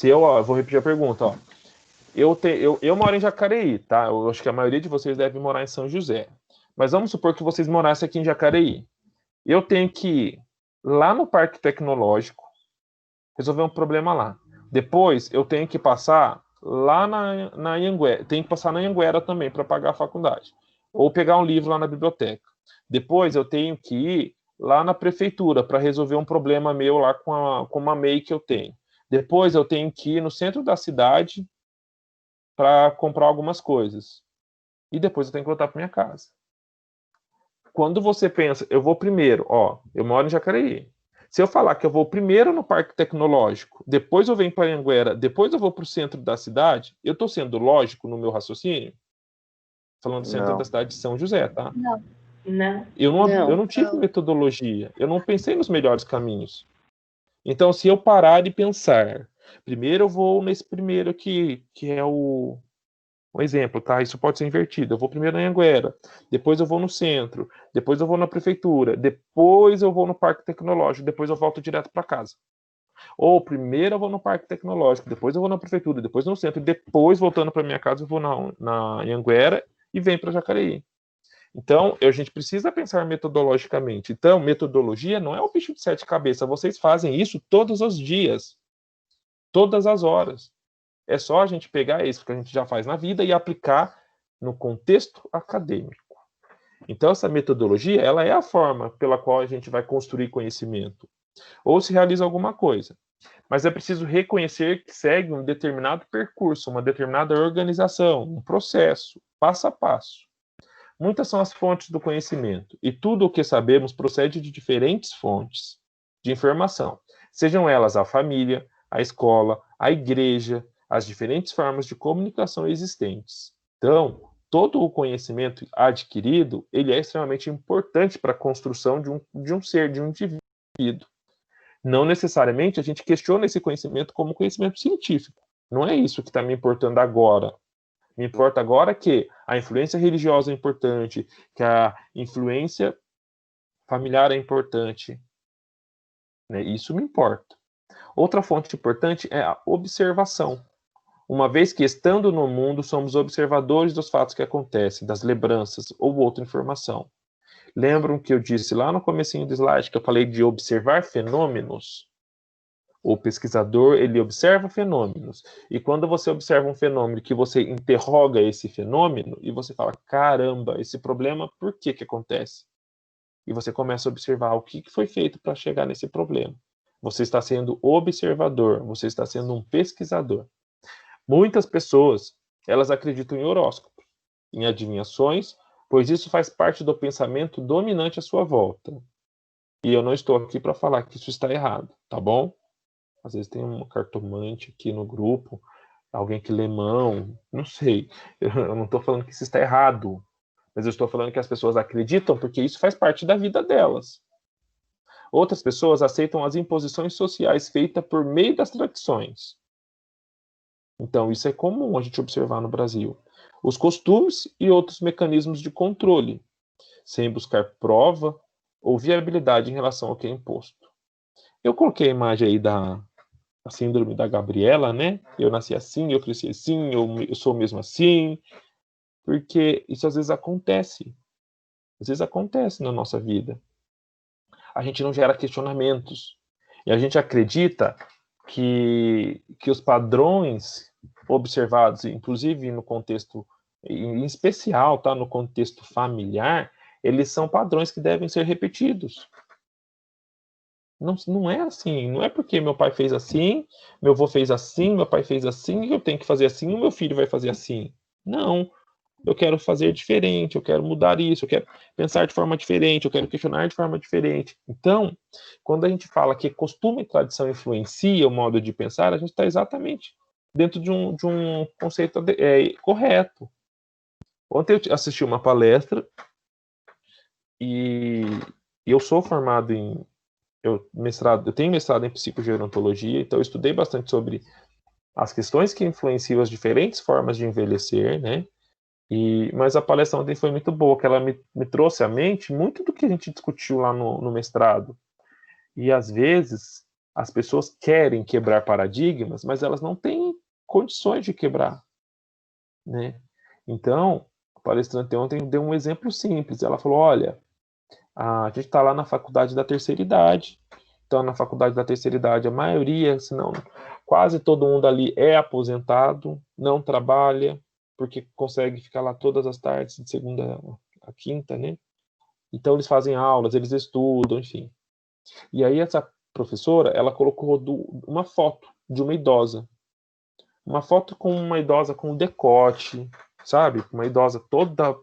Speaker 2: Eu vou repetir a pergunta, ó. Eu moro em Jacareí, tá? Eu acho que a maioria de vocês deve morar em São José. Mas vamos supor que vocês morassem aqui em Jacareí. Eu tenho que ir lá no Parque Tecnológico, resolver um problema lá. Depois, eu tenho que passar lá na Anhanguera. Tenho que passar na Anhanguera também para pagar a faculdade. Ou pegar um livro lá na biblioteca. Depois, eu tenho que ir lá na prefeitura para resolver um problema meu lá com uma MEI que eu tenho. Depois, eu tenho que ir no centro da cidade para comprar algumas coisas. E depois eu tenho que voltar para minha casa. Quando você pensa, eu vou primeiro, eu moro em Jacareí. Se eu falar que eu vou primeiro no Parque Tecnológico, depois eu venho para Anhanguera, depois eu vou para o centro da cidade, eu estou sendo lógico no meu raciocínio? Falando do centro da cidade de São José, tá?
Speaker 5: Não.
Speaker 2: Eu não tive metodologia, eu não pensei nos melhores caminhos. Então, se eu parar e pensar, primeiro eu vou nesse primeiro aqui, que é um exemplo, tá? Isso pode ser invertido. Eu vou primeiro na Anhanguera, depois eu vou no centro, depois eu vou na prefeitura, depois eu vou no Parque Tecnológico, depois eu volto direto para casa. Ou primeiro eu vou no Parque Tecnológico, depois eu vou na prefeitura, depois no centro, depois voltando para minha casa eu vou na Anhanguera e venho para Jacareí. Então, a gente precisa pensar metodologicamente. Então, metodologia não é o bicho de 7 cabeças. Vocês fazem isso todos os dias, todas as horas. É só a gente pegar isso que a gente já faz na vida e aplicar no contexto acadêmico. Então, essa metodologia, ela é a forma pela qual a gente vai construir conhecimento. Ou se realiza alguma coisa. Mas é preciso reconhecer que segue um determinado percurso, uma determinada organização, um processo, passo a passo. Muitas são as fontes do conhecimento, e tudo o que sabemos procede de diferentes fontes de informação, sejam elas a família, a escola, a igreja, as diferentes formas de comunicação existentes. Então, todo o conhecimento adquirido, ele é extremamente importante para a construção de um ser, de um indivíduo. Não necessariamente a gente questiona esse conhecimento como conhecimento científico. Não é isso que está me importando agora. Me importa agora que a influência religiosa é importante, que a influência familiar é importante. Né? Isso me importa. Outra fonte importante é a observação. Uma vez que, estando no mundo, somos observadores dos fatos que acontecem, das lembranças ou outra informação. Lembram que eu disse lá no comecinho do slide que eu falei de observar fenômenos? O pesquisador, ele observa fenômenos. E quando você observa um fenômeno que você interroga esse fenômeno e você fala, caramba, esse problema, por que acontece? E você começa a observar o que foi feito para chegar nesse problema. Você está sendo observador, você está sendo um pesquisador. Muitas pessoas, elas acreditam em horóscopos, em adivinhações, pois isso faz parte do pensamento dominante à sua volta. E eu não estou aqui para falar que isso está errado, tá bom? Às vezes tem um cartomante aqui no grupo, alguém que lê mão, não sei. Eu não estou falando que isso está errado, mas eu estou falando que as pessoas acreditam porque isso faz parte da vida delas. Outras pessoas aceitam as imposições sociais feitas por meio das tradições. Então, isso é comum a gente observar no Brasil. Os costumes e outros mecanismos de controle, sem buscar prova ou viabilidade em relação ao que é imposto. Eu coloquei a imagem aí da síndrome da Gabriela, né? Eu nasci assim, eu cresci assim, eu sou mesmo assim, porque isso às vezes acontece. Às vezes acontece na nossa vida. A gente não gera questionamentos. E a gente acredita que os padrões observados, inclusive no contexto, em especial, tá, no contexto familiar, eles são padrões que devem ser repetidos. Não é assim, não é porque meu pai fez assim, meu avô fez assim, meu pai fez assim, eu tenho que fazer assim, o meu filho vai fazer assim. Não, eu quero fazer diferente, eu quero mudar isso, eu quero pensar de forma diferente, eu quero questionar de forma diferente. Então, quando a gente fala que costume e tradição influencia o modo de pensar, a gente está exatamente dentro de um conceito correto. Ontem eu assisti uma palestra e eu sou formado em eu tenho mestrado em psicogerontologia, então eu estudei bastante sobre as questões que influenciam as diferentes formas de envelhecer, né? Mas a palestra ontem foi muito boa, que ela me trouxe à mente muito do que a gente discutiu lá no mestrado. E às vezes as pessoas querem quebrar paradigmas, mas elas não têm condições de quebrar, né? Então, a palestrante ontem deu um exemplo simples. Ela falou, olha, a gente está lá na faculdade da terceira idade. Então, na faculdade da terceira idade, a maioria, se não quase todo mundo ali é aposentado, não trabalha, porque consegue ficar lá todas as tardes, de segunda a quinta, né? Então, eles fazem aulas, eles estudam, enfim. E aí, essa professora, ela colocou uma foto de uma idosa. Uma foto com uma idosa com decote, sabe? Uma idosa toda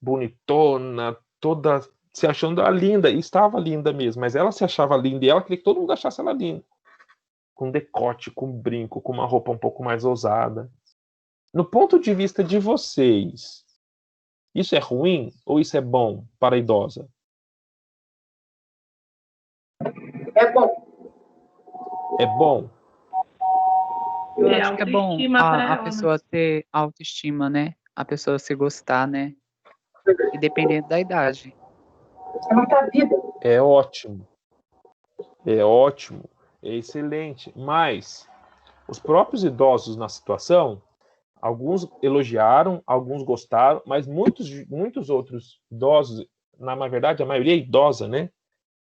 Speaker 2: bonitona, toda se achando linda, e estava linda mesmo, mas ela se achava linda e ela queria que todo mundo achasse ela linda. Com decote, com brinco, com uma roupa um pouco mais ousada. No ponto de vista de vocês, isso é ruim ou isso é bom para a idosa?
Speaker 6: É bom.
Speaker 2: É bom?
Speaker 3: Eu acho que é bom a
Speaker 5: ela,
Speaker 3: pessoa ter autoestima, né? A pessoa se gostar, né? E dependendo da idade.
Speaker 6: Ela tá vida.
Speaker 2: É ótimo. É ótimo. É excelente. Mas os próprios idosos na situação, alguns elogiaram, alguns gostaram, mas muitos outros idosos, na verdade, a maioria idosa, né?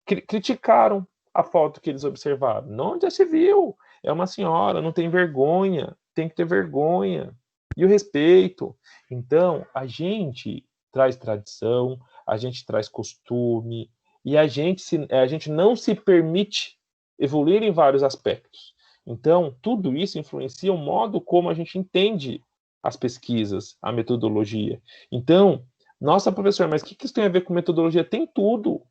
Speaker 2: Criticaram a foto que eles observaram. Não, onde já se viu? É uma senhora, não tem vergonha, tem que ter vergonha. E o respeito. Então, a gente traz tradição, a gente traz costume, e a gente não se permite evoluir em vários aspectos. Então, tudo isso influencia o modo como a gente entende as pesquisas, a metodologia. Então, nossa, professor, mas o que isso tem a ver com metodologia? Tem tudo.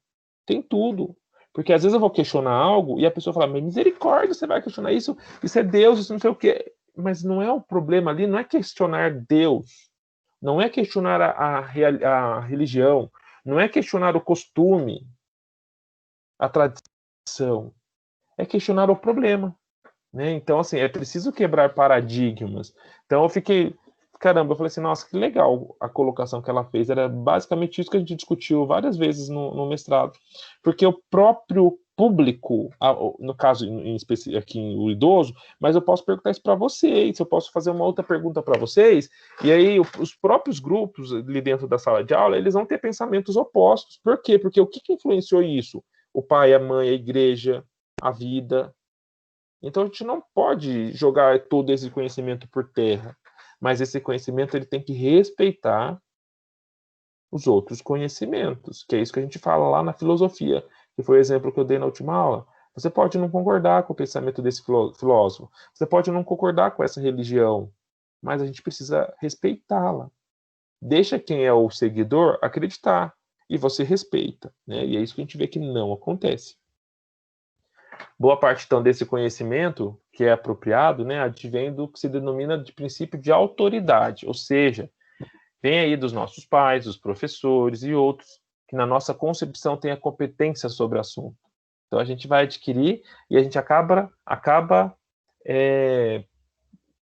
Speaker 2: Tem tudo. Porque às vezes eu vou questionar algo e a pessoa fala, mas misericórdia, você vai questionar isso? Isso é Deus, isso não sei o quê. Mas não é o problema ali, não é questionar Deus. Não é questionar a religião. Não é questionar o costume, a tradição. É questionar o problema. Né? Então, assim, é preciso quebrar paradigmas. Então, eu fiquei, caramba, eu falei assim, nossa, que legal a colocação que ela fez. Era basicamente isso que a gente discutiu várias vezes no mestrado. Porque o próprio público, no caso aqui o idoso, mas eu posso perguntar isso para vocês, eu posso fazer uma outra pergunta para vocês, e aí os próprios grupos ali dentro da sala de aula, eles vão ter pensamentos opostos. Por quê? Porque o que influenciou isso? O pai, a mãe, a igreja, a vida. Então a gente não pode jogar todo esse conhecimento por terra, mas esse conhecimento ele tem que respeitar os outros conhecimentos, que é isso que a gente fala lá na filosofia, que foi o exemplo que eu dei na última aula. Você pode não concordar com o pensamento desse filósofo, você pode não concordar com essa religião, mas a gente precisa respeitá-la. Deixa quem é o seguidor acreditar, e você respeita, né? E é isso que a gente vê que não acontece. Boa parte, então, desse conhecimento, que é apropriado, né, advém do que se denomina de princípio de autoridade, ou seja, vem aí dos nossos pais, dos professores e outros, que na nossa concepção têm a competência sobre o assunto. Então, a gente vai adquirir e a gente acaba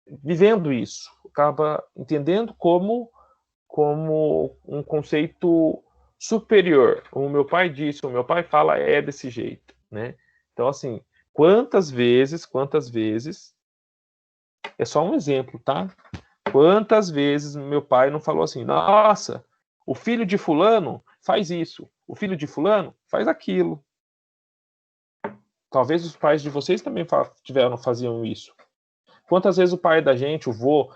Speaker 2: vivendo isso, acaba entendendo como um conceito superior. O meu pai disse, o meu pai fala, é desse jeito, né? Então, assim, quantas vezes, é só um exemplo, tá? Quantas vezes meu pai não falou assim, nossa, o filho de fulano faz isso, o filho de fulano faz aquilo. Talvez os pais de vocês também faziam isso. Quantas vezes o pai da gente, o vô,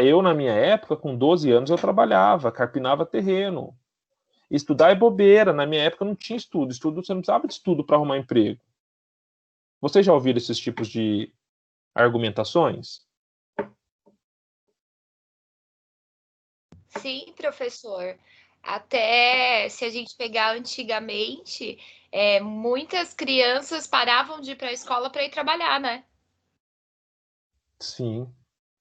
Speaker 2: eu na minha época, com 12 anos, eu trabalhava, carpinava terreno. Estudar é bobeira, na minha época não tinha estudo, você não precisava de estudo para arrumar emprego. Vocês já ouviram esses tipos de argumentações?
Speaker 8: Sim, professor. Até se a gente pegar antigamente, muitas crianças paravam de ir para a escola para ir trabalhar, né?
Speaker 2: Sim,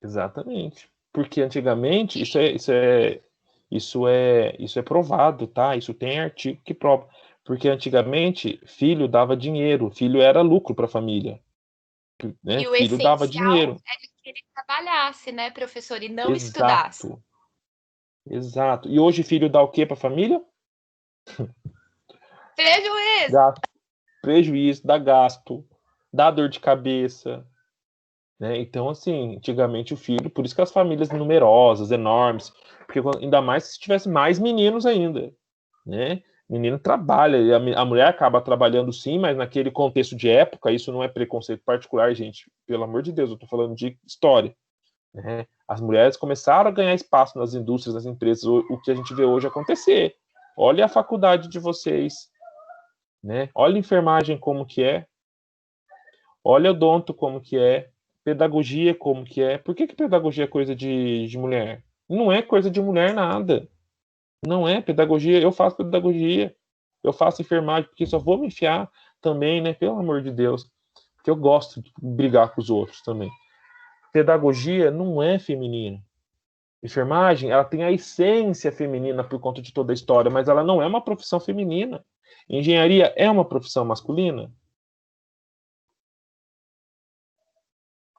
Speaker 2: exatamente. Porque antigamente isso é provado, tá? Isso tem artigo que prova. Porque antigamente filho dava dinheiro, filho era lucro para a família, né?
Speaker 8: E o
Speaker 2: Filho dava
Speaker 8: essencial
Speaker 2: dinheiro.
Speaker 8: era que ele trabalhasse, né, professor, e não estudasse.
Speaker 2: Exato. Exato. E hoje filho dá o quê para a família?
Speaker 8: Prejuízo!
Speaker 2: Gasto. Prejuízo, dá gasto, dá dor de cabeça, né? Então, assim, antigamente o filho, por isso que as famílias numerosas, enormes, porque ainda mais se tivesse mais meninos ainda, né? Menino trabalha, e a mulher acaba trabalhando sim, mas naquele contexto de época, isso não é preconceito particular, gente, pelo amor de Deus, eu tô falando de história, né? As mulheres começaram a ganhar espaço nas indústrias, nas empresas, o que a gente vê hoje acontecer. Olha a faculdade de vocês, né? Olha a enfermagem como que é, olha o odonto como que é, pedagogia como que é. Por que pedagogia é coisa de mulher? Não é coisa de mulher nada. Não é pedagogia. Eu faço pedagogia. Eu faço enfermagem, porque só vou me enfiar também, né? Pelo amor de Deus. Porque eu gosto de brigar com os outros também. Pedagogia não é feminina. Enfermagem, ela tem a essência feminina por conta de toda a história, mas ela não é uma profissão feminina. Engenharia é uma profissão masculina?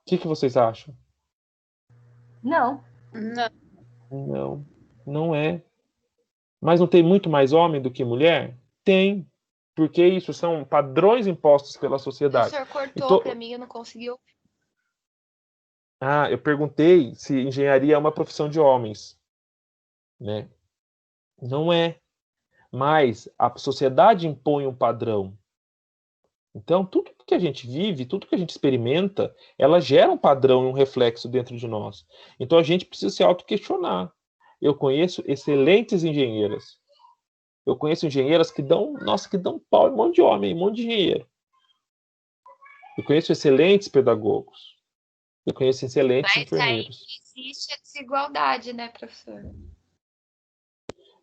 Speaker 2: O que vocês acham?
Speaker 5: Não.
Speaker 2: Não, não é. Mas não tem muito mais homem do que mulher? Tem. Porque isso são padrões impostos pela
Speaker 8: O
Speaker 2: sociedade.
Speaker 8: professor cortou para mim, eu não consegui ouvir.
Speaker 2: Eu perguntei se engenharia é uma profissão de homens, né? Não é. Mas a sociedade impõe um padrão. Então, tudo que a gente vive, tudo que a gente experimenta, ela gera um padrão e um reflexo dentro de nós. Então, a gente precisa se auto-questionar. Eu conheço excelentes engenheiras. Eu conheço engenheiras que dão pau em um monte de homem, um monte de engenheiro. Eu conheço excelentes pedagogos. Eu conheço excelentes enfermeiros.
Speaker 8: Aí existe a desigualdade, né, professor?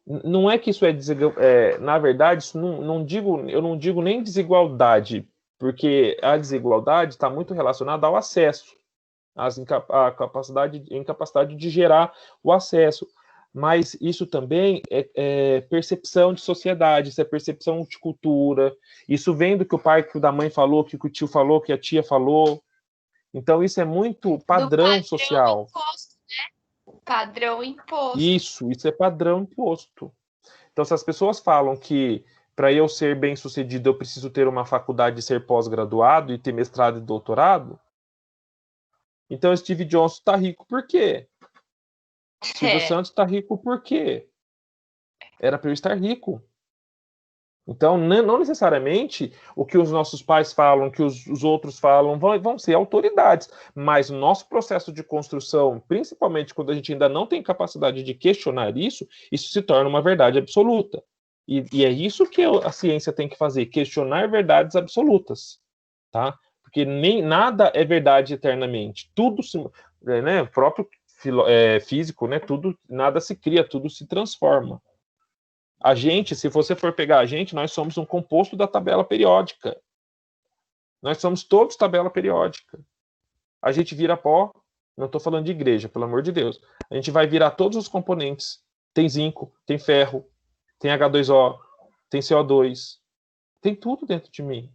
Speaker 2: Não é que isso é desigualdade. Na verdade, isso eu não digo nem desigualdade, porque a desigualdade está muito relacionada ao acesso, à incapacidade de gerar o acesso. Mas isso também é percepção de sociedade, isso é percepção de cultura. Isso vem do que o pai, que o da mãe falou, que o tio falou, que a tia falou. Então, isso é muito padrão social.
Speaker 8: Imposto, né? Padrão imposto.
Speaker 2: Isso é padrão imposto. Então, se as pessoas falam que para eu ser bem-sucedido eu preciso ter uma faculdade e ser pós-graduado e ter mestrado e doutorado, então Steve Jobs está rico por quê? Silvio Santos está rico por quê? Era para eu estar rico. Então, não necessariamente o que os nossos pais falam, que os outros falam, vão ser autoridades. Mas o nosso processo de construção, principalmente quando a gente ainda não tem capacidade de questionar isso se torna uma verdade absoluta. E é isso que a ciência tem que fazer, questionar verdades absolutas. Tá? Porque nem nada é verdade eternamente. Tudo né, o próprio físico, né, nada se cria, tudo se transforma. A gente, se você for pegar a gente, nós somos um composto da tabela periódica. Nós somos todos tabela periódica. A gente vira pó, não estou falando de igreja, pelo amor de Deus. A gente vai virar todos os componentes. Tem zinco, tem ferro, tem H2O, tem CO2. Tem tudo dentro de mim.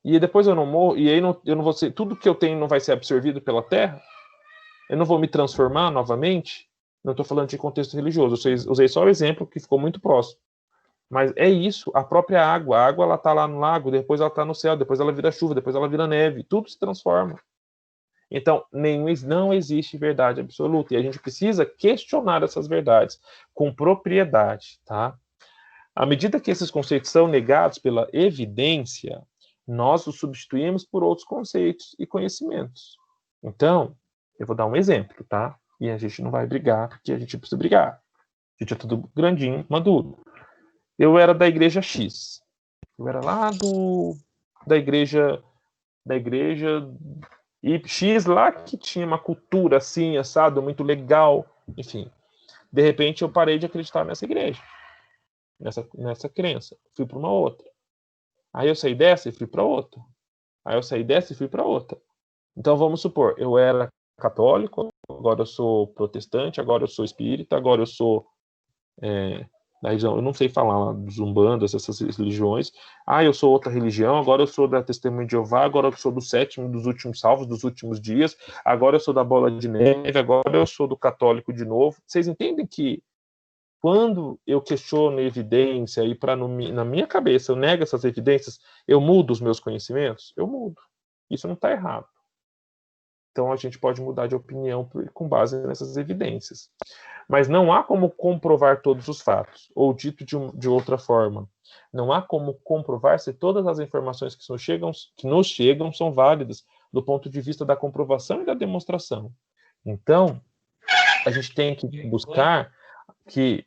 Speaker 2: E depois eu não morro, e aí eu não vou ser, tudo que eu tenho não vai ser absorvido pela terra? Eu não vou me transformar novamente? Não estou falando de contexto religioso, eu usei só o exemplo que ficou muito próximo. Mas é isso, a própria água. A água ela está lá no lago, depois ela está no céu, depois ela vira chuva, depois ela vira neve. Tudo se transforma. Então, não existe verdade absoluta. E a gente precisa questionar essas verdades com propriedade. Tá? À medida que esses conceitos são negados pela evidência, nós os substituímos por outros conceitos e conhecimentos. Então, eu vou dar um exemplo, tá? E a gente não vai brigar, porque a gente precisa brigar. A gente é tudo grandinho, maduro. Eu era da igreja X. Eu era lá da igreja e X lá que tinha uma cultura assim, assado, muito legal. Enfim, de repente eu parei de acreditar nessa igreja, nessa crença. Fui para uma outra. Aí eu saí dessa e fui para outra. Aí eu saí dessa e fui para outra. Então vamos supor, eu era católico, agora eu sou protestante, agora eu sou espírita, agora eu sou da religião, eu não sei falar dos umbandas, essas religiões. Eu sou outra religião, agora eu sou da Testemunha de Jeová, agora eu sou do sétimo dos últimos salvos, dos últimos dias, agora eu sou da bola de neve, agora eu sou do católico de novo. Vocês entendem que quando eu questiono evidência e na minha cabeça eu nego essas evidências, eu mudo os meus conhecimentos? Eu mudo. Isso não está errado. Então a gente pode mudar de opinião com base nessas evidências. Mas não há como comprovar todos os fatos. Ou dito de outra forma, não há como comprovar se todas as informações que nos chegam são válidas do ponto de vista da comprovação e da demonstração. Então, a gente tem que buscar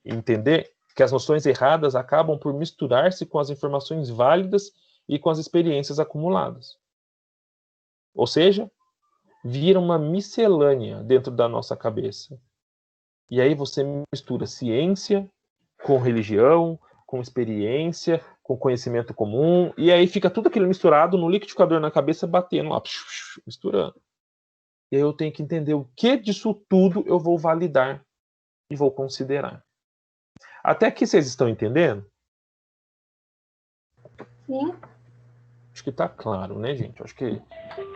Speaker 2: entender que as noções erradas acabam por misturar-se com as informações válidas e com as experiências acumuladas. Ou seja, vira uma miscelânea dentro da nossa cabeça. E aí você mistura ciência com religião, com experiência, com conhecimento comum, e aí fica tudo aquilo misturado no liquidificador na cabeça, batendo lá, misturando. E aí eu tenho que entender o que disso tudo eu vou validar e vou considerar. Até aqui vocês estão entendendo?
Speaker 5: Sim.
Speaker 2: Acho que está claro, né, gente? Acho que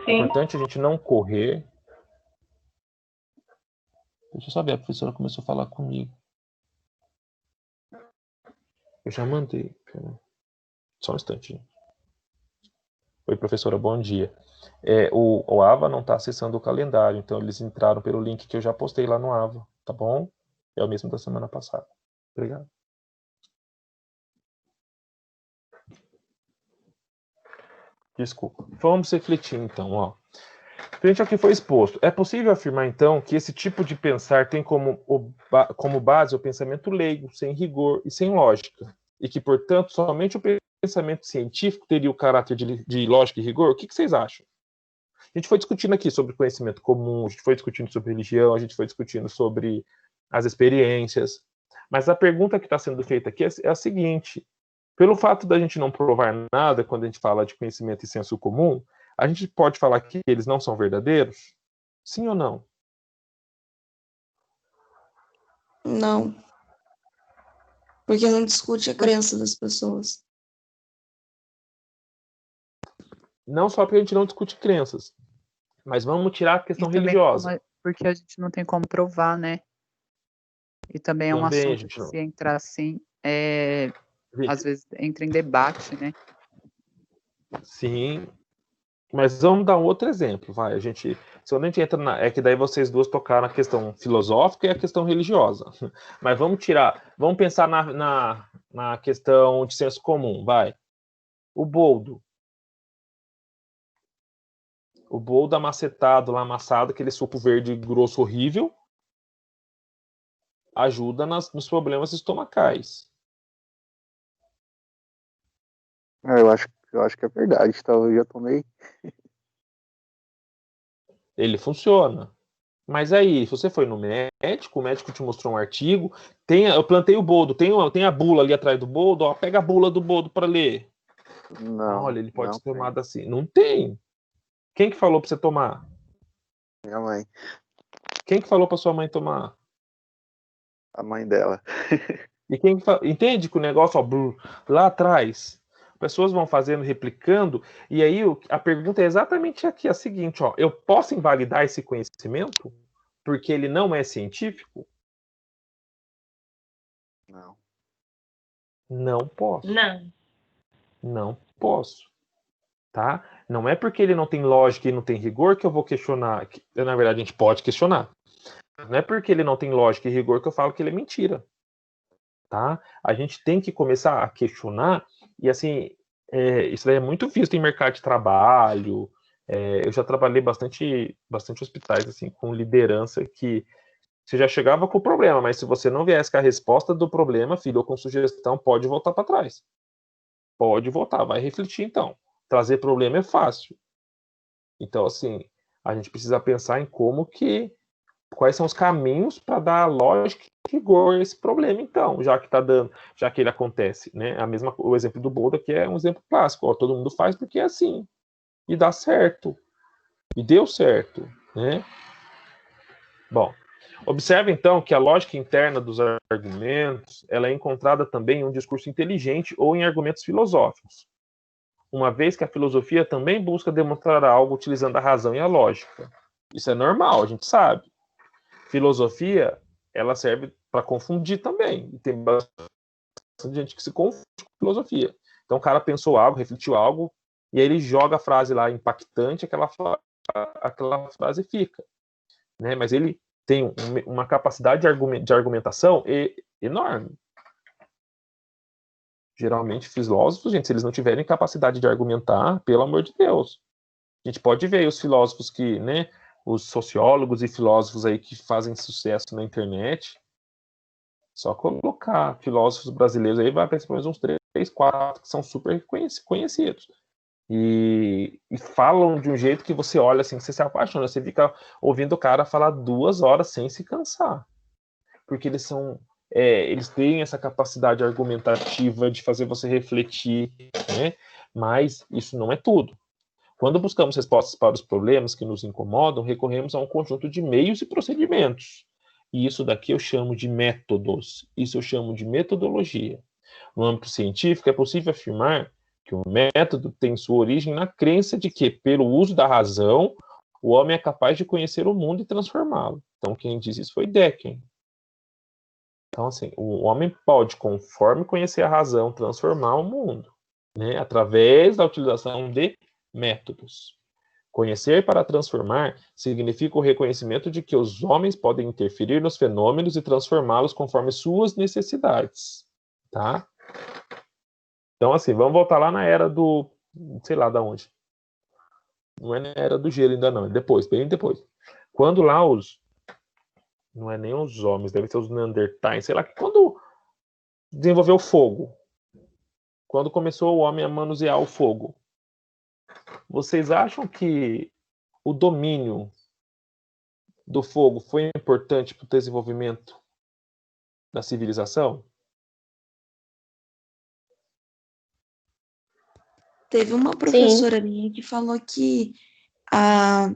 Speaker 2: é importante a gente não correr. Deixa eu saber, a professora começou a falar comigo. Eu já mandei. Só um instantinho. Oi, professora, bom dia. O AVA não está acessando o calendário, então eles entraram pelo link que eu já postei lá no AVA, tá bom? É o mesmo da semana passada. Obrigado. Desculpa. Vamos refletir, então, ó. Frente ao que foi exposto, é possível afirmar, então, que esse tipo de pensar tem como base o pensamento leigo, sem rigor e sem lógica, e que, portanto, somente o pensamento científico teria o caráter de lógica e rigor? O que vocês acham? A gente foi discutindo aqui sobre conhecimento comum, a gente foi discutindo sobre religião, a gente foi discutindo sobre as experiências. Mas a pergunta que está sendo feita aqui é a seguinte: pelo fato da gente não provar nada quando a gente fala de conhecimento e senso comum, a gente pode falar que eles não são verdadeiros? Sim ou não?
Speaker 1: Não. Porque não discute a crença das pessoas.
Speaker 2: Não só porque a gente não discute crenças, mas vamos tirar a questão
Speaker 3: E também
Speaker 2: religiosa.
Speaker 3: porque a gente não tem como provar, né? E também é um
Speaker 2: Também a
Speaker 3: assunto
Speaker 2: gente
Speaker 3: que
Speaker 2: não.
Speaker 3: se entrar assim,
Speaker 2: Gente,
Speaker 3: às vezes entra em debate, né?
Speaker 2: sim, mas vamos dar um outro exemplo, vai. Se a gente entra é que daí vocês duas tocaram na questão filosófica e a questão religiosa. Mas vamos pensar na questão de senso comum, vai. O boldo amacetado, lá amassado, aquele suco verde grosso horrível, ajuda nos problemas estomacais.
Speaker 7: Eu acho que é verdade, tá? Eu já tomei.
Speaker 2: Ele funciona. Mas aí, se você foi no médico, o médico te mostrou um artigo, eu plantei o boldo, tem a bula ali atrás do boldo, ó, pega a bula do boldo para ler.
Speaker 7: Não,
Speaker 2: Olha, ele pode
Speaker 7: não
Speaker 2: ser tomado
Speaker 7: tem.
Speaker 2: assim. Não tem. Quem que falou para você tomar?
Speaker 7: Minha mãe,
Speaker 2: Quem que falou para sua mãe tomar?
Speaker 7: a mãe dela.
Speaker 2: E entende que o negócio, ó, lá atrás, pessoas vão fazendo, replicando, e aí a pergunta é exatamente aqui, a seguinte, ó, eu posso invalidar esse conhecimento porque ele não é científico?
Speaker 7: Não.
Speaker 2: Não posso.
Speaker 5: Não.
Speaker 2: Não posso. Tá? Não é porque ele não tem lógica e não tem rigor que eu vou questionar. Na verdade, a gente pode questionar. Não é porque ele não tem lógica e rigor que eu falo que ele é mentira. Tá? A gente tem que começar a questionar, e assim, isso daí é muito visto em mercado de trabalho. Eu já trabalhei bastante hospitais assim, com liderança que você já chegava com o problema, mas se você não viesse com a resposta do problema, filho, ou com sugestão, pode voltar para trás. Pode voltar, vai refletir então. Trazer problema é fácil. Então, assim, a gente precisa pensar em quais são os caminhos para dar lógica e rigor a esse problema, então, já que ele acontece, né? O exemplo do Bolda que é um exemplo clássico, ó, todo mundo faz porque é assim, e dá certo, e deu certo, né? Bom, observe então que a lógica interna dos argumentos, ela é encontrada também em um discurso inteligente ou em argumentos filosóficos, uma vez que a filosofia também busca demonstrar algo utilizando a razão e a lógica. Isso é normal, a gente sabe. Filosofia, ela serve para confundir também. E tem bastante gente que se confunde com filosofia. Então o cara pensou algo, refletiu algo, e aí ele joga a frase lá impactante, aquela frase fica. Né? Mas ele tem uma capacidade de argumentação enorme. Geralmente, filósofos, gente, se eles não tiverem capacidade de argumentar, pelo amor de Deus. A gente pode ver os filósofos né, os sociólogos e filósofos aí que fazem sucesso na internet. Só colocar filósofos brasileiros aí, vai aparecer pelo menos uns 3, 4 que são super conhecidos. E falam de um jeito que você olha assim, que você se apaixona. Você fica ouvindo o cara falar 2 horas sem se cansar. Porque eles têm essa capacidade argumentativa de fazer você refletir, né? Mas isso não é tudo. Quando buscamos respostas para os problemas que nos incomodam, recorremos a um conjunto de meios e procedimentos. E isso daqui eu chamo de métodos. Isso eu chamo de metodologia. No âmbito científico, é possível afirmar que o método tem sua origem na crença de que, pelo uso da razão, o homem é capaz de conhecer o mundo e transformá-lo. Então, quem diz isso foi Decken. Então, assim, o homem pode, conforme conhecer a razão, transformar o mundo, né, através da utilização de métodos. Conhecer para transformar significa o reconhecimento de que os homens podem interferir nos fenômenos e transformá-los conforme suas necessidades, tá? Então, assim, vamos voltar lá na era do, sei lá da onde. Não é na era do gelo ainda não, é depois, bem depois. Quando lá não é nem os homens, deve ser os Neandertais, sei lá, quando desenvolveu o fogo. quando começou o homem a manusear o fogo, vocês acham que o domínio do fogo foi importante para o desenvolvimento da civilização?
Speaker 1: Teve uma professora minha que falou que a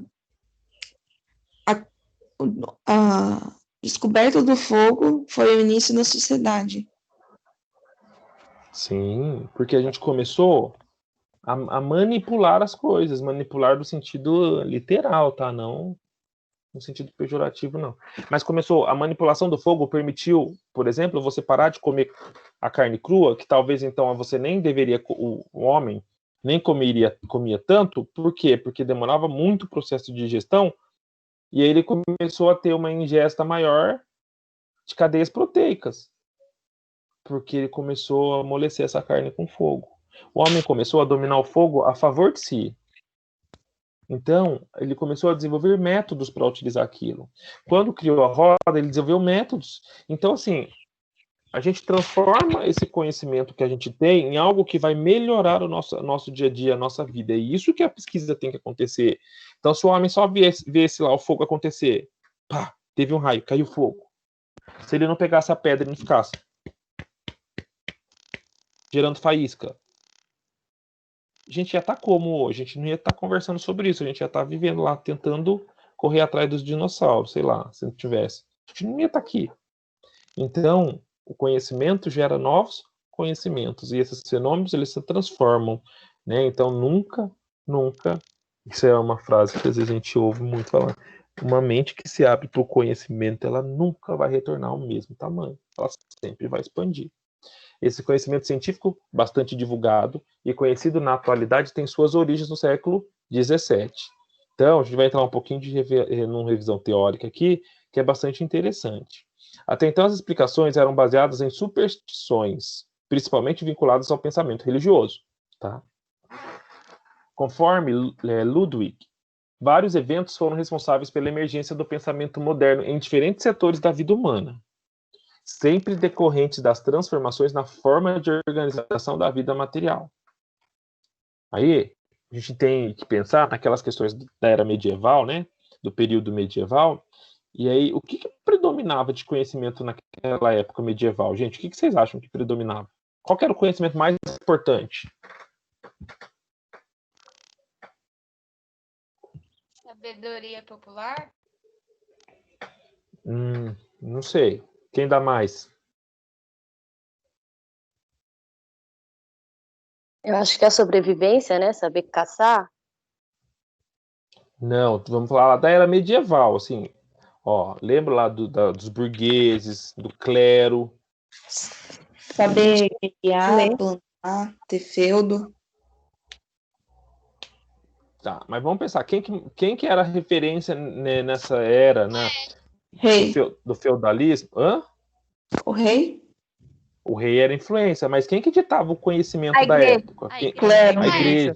Speaker 1: descoberta do fogo foi o início da sociedade.
Speaker 2: Sim, porque a gente começou a manipular as coisas, manipular no sentido literal, tá? Não no sentido pejorativo, não. Mas começou, a manipulação do fogo permitiu, por exemplo, você parar de comer a carne crua, que talvez então você nem deveria, o homem nem comia tanto. Por quê? Porque demorava muito o processo de digestão, e aí ele começou a ter uma ingesta maior de cadeias proteicas, porque ele começou a amolecer essa carne com fogo. O homem começou a dominar o fogo a favor de si. Então, ele começou a desenvolver métodos para utilizar aquilo. Quando criou a roda, ele desenvolveu métodos. Então, assim, a gente transforma esse conhecimento que a gente tem em algo que vai melhorar o nosso dia a dia, a nossa vida. É isso que a pesquisa tem que acontecer. Então, se o homem só viesse lá o fogo acontecer, pá, teve um raio, caiu fogo. Se ele não pegasse a pedra e não ficasse gerando faísca, a gente ia estar como hoje? A gente não ia estar conversando sobre isso, a gente ia estar vivendo lá, tentando correr atrás dos dinossauros, sei lá, se não tivesse. A gente não ia estar aqui. Então, o conhecimento gera novos conhecimentos, e esses fenômenos, eles se transformam, né? Então, nunca, isso é uma frase que às vezes a gente ouve muito falar, uma mente que se abre para o conhecimento, ela nunca vai retornar ao mesmo tamanho, ela sempre vai expandir. Esse conhecimento científico, bastante divulgado e conhecido na atualidade, tem suas origens no século XVII. Então, a gente vai entrar um pouquinho numa revisão teórica aqui, que é bastante interessante. Até então, as explicações eram baseadas em superstições, principalmente vinculadas ao pensamento religioso. Tá? Conforme Ludwig, vários eventos foram responsáveis pela emergência do pensamento moderno em diferentes setores da vida humana, sempre decorrentes das transformações na forma de organização da vida material. Aí, a gente tem que pensar naquelas questões da era medieval, né? Do período medieval. E aí, o que predominava de conhecimento naquela época medieval? Gente, o que vocês acham que predominava? Qual era o conhecimento mais importante?
Speaker 8: Sabedoria popular?
Speaker 2: Não sei. Quem dá mais?
Speaker 9: Eu acho que é a sobrevivência, né? Saber caçar.
Speaker 2: Não, vamos falar lá da era medieval, assim. Ó, lembra lá dos burgueses, do clero.
Speaker 1: Saber criar, plantar, ter feudo.
Speaker 2: Tá, mas vamos pensar, quem que era a referência nessa era, né?
Speaker 1: Rei.
Speaker 2: Do feudalismo? Hã?
Speaker 1: O rei?
Speaker 2: O rei era influência, mas quem que ditava o conhecimento da época?
Speaker 8: A
Speaker 2: igreja.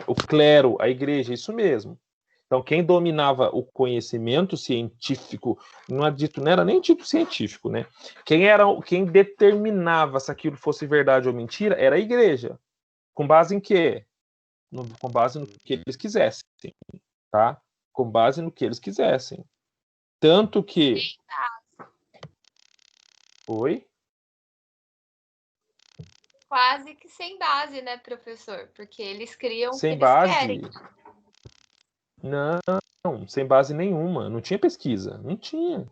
Speaker 2: O clero, a igreja, isso mesmo. Então, quem dominava o conhecimento científico, não era nem dito científico, né? Quem determinava se aquilo fosse verdade ou mentira era a igreja. Com base em quê? Com base no que eles quisessem, tá? Com base no que eles quisessem. Tanto que... Oi?
Speaker 8: Quase que sem base, né, professor? Porque eles criam
Speaker 2: sem
Speaker 8: o que
Speaker 2: base.
Speaker 8: eles querem.
Speaker 2: Não, sem base nenhuma. Não tinha pesquisa. Não tinha.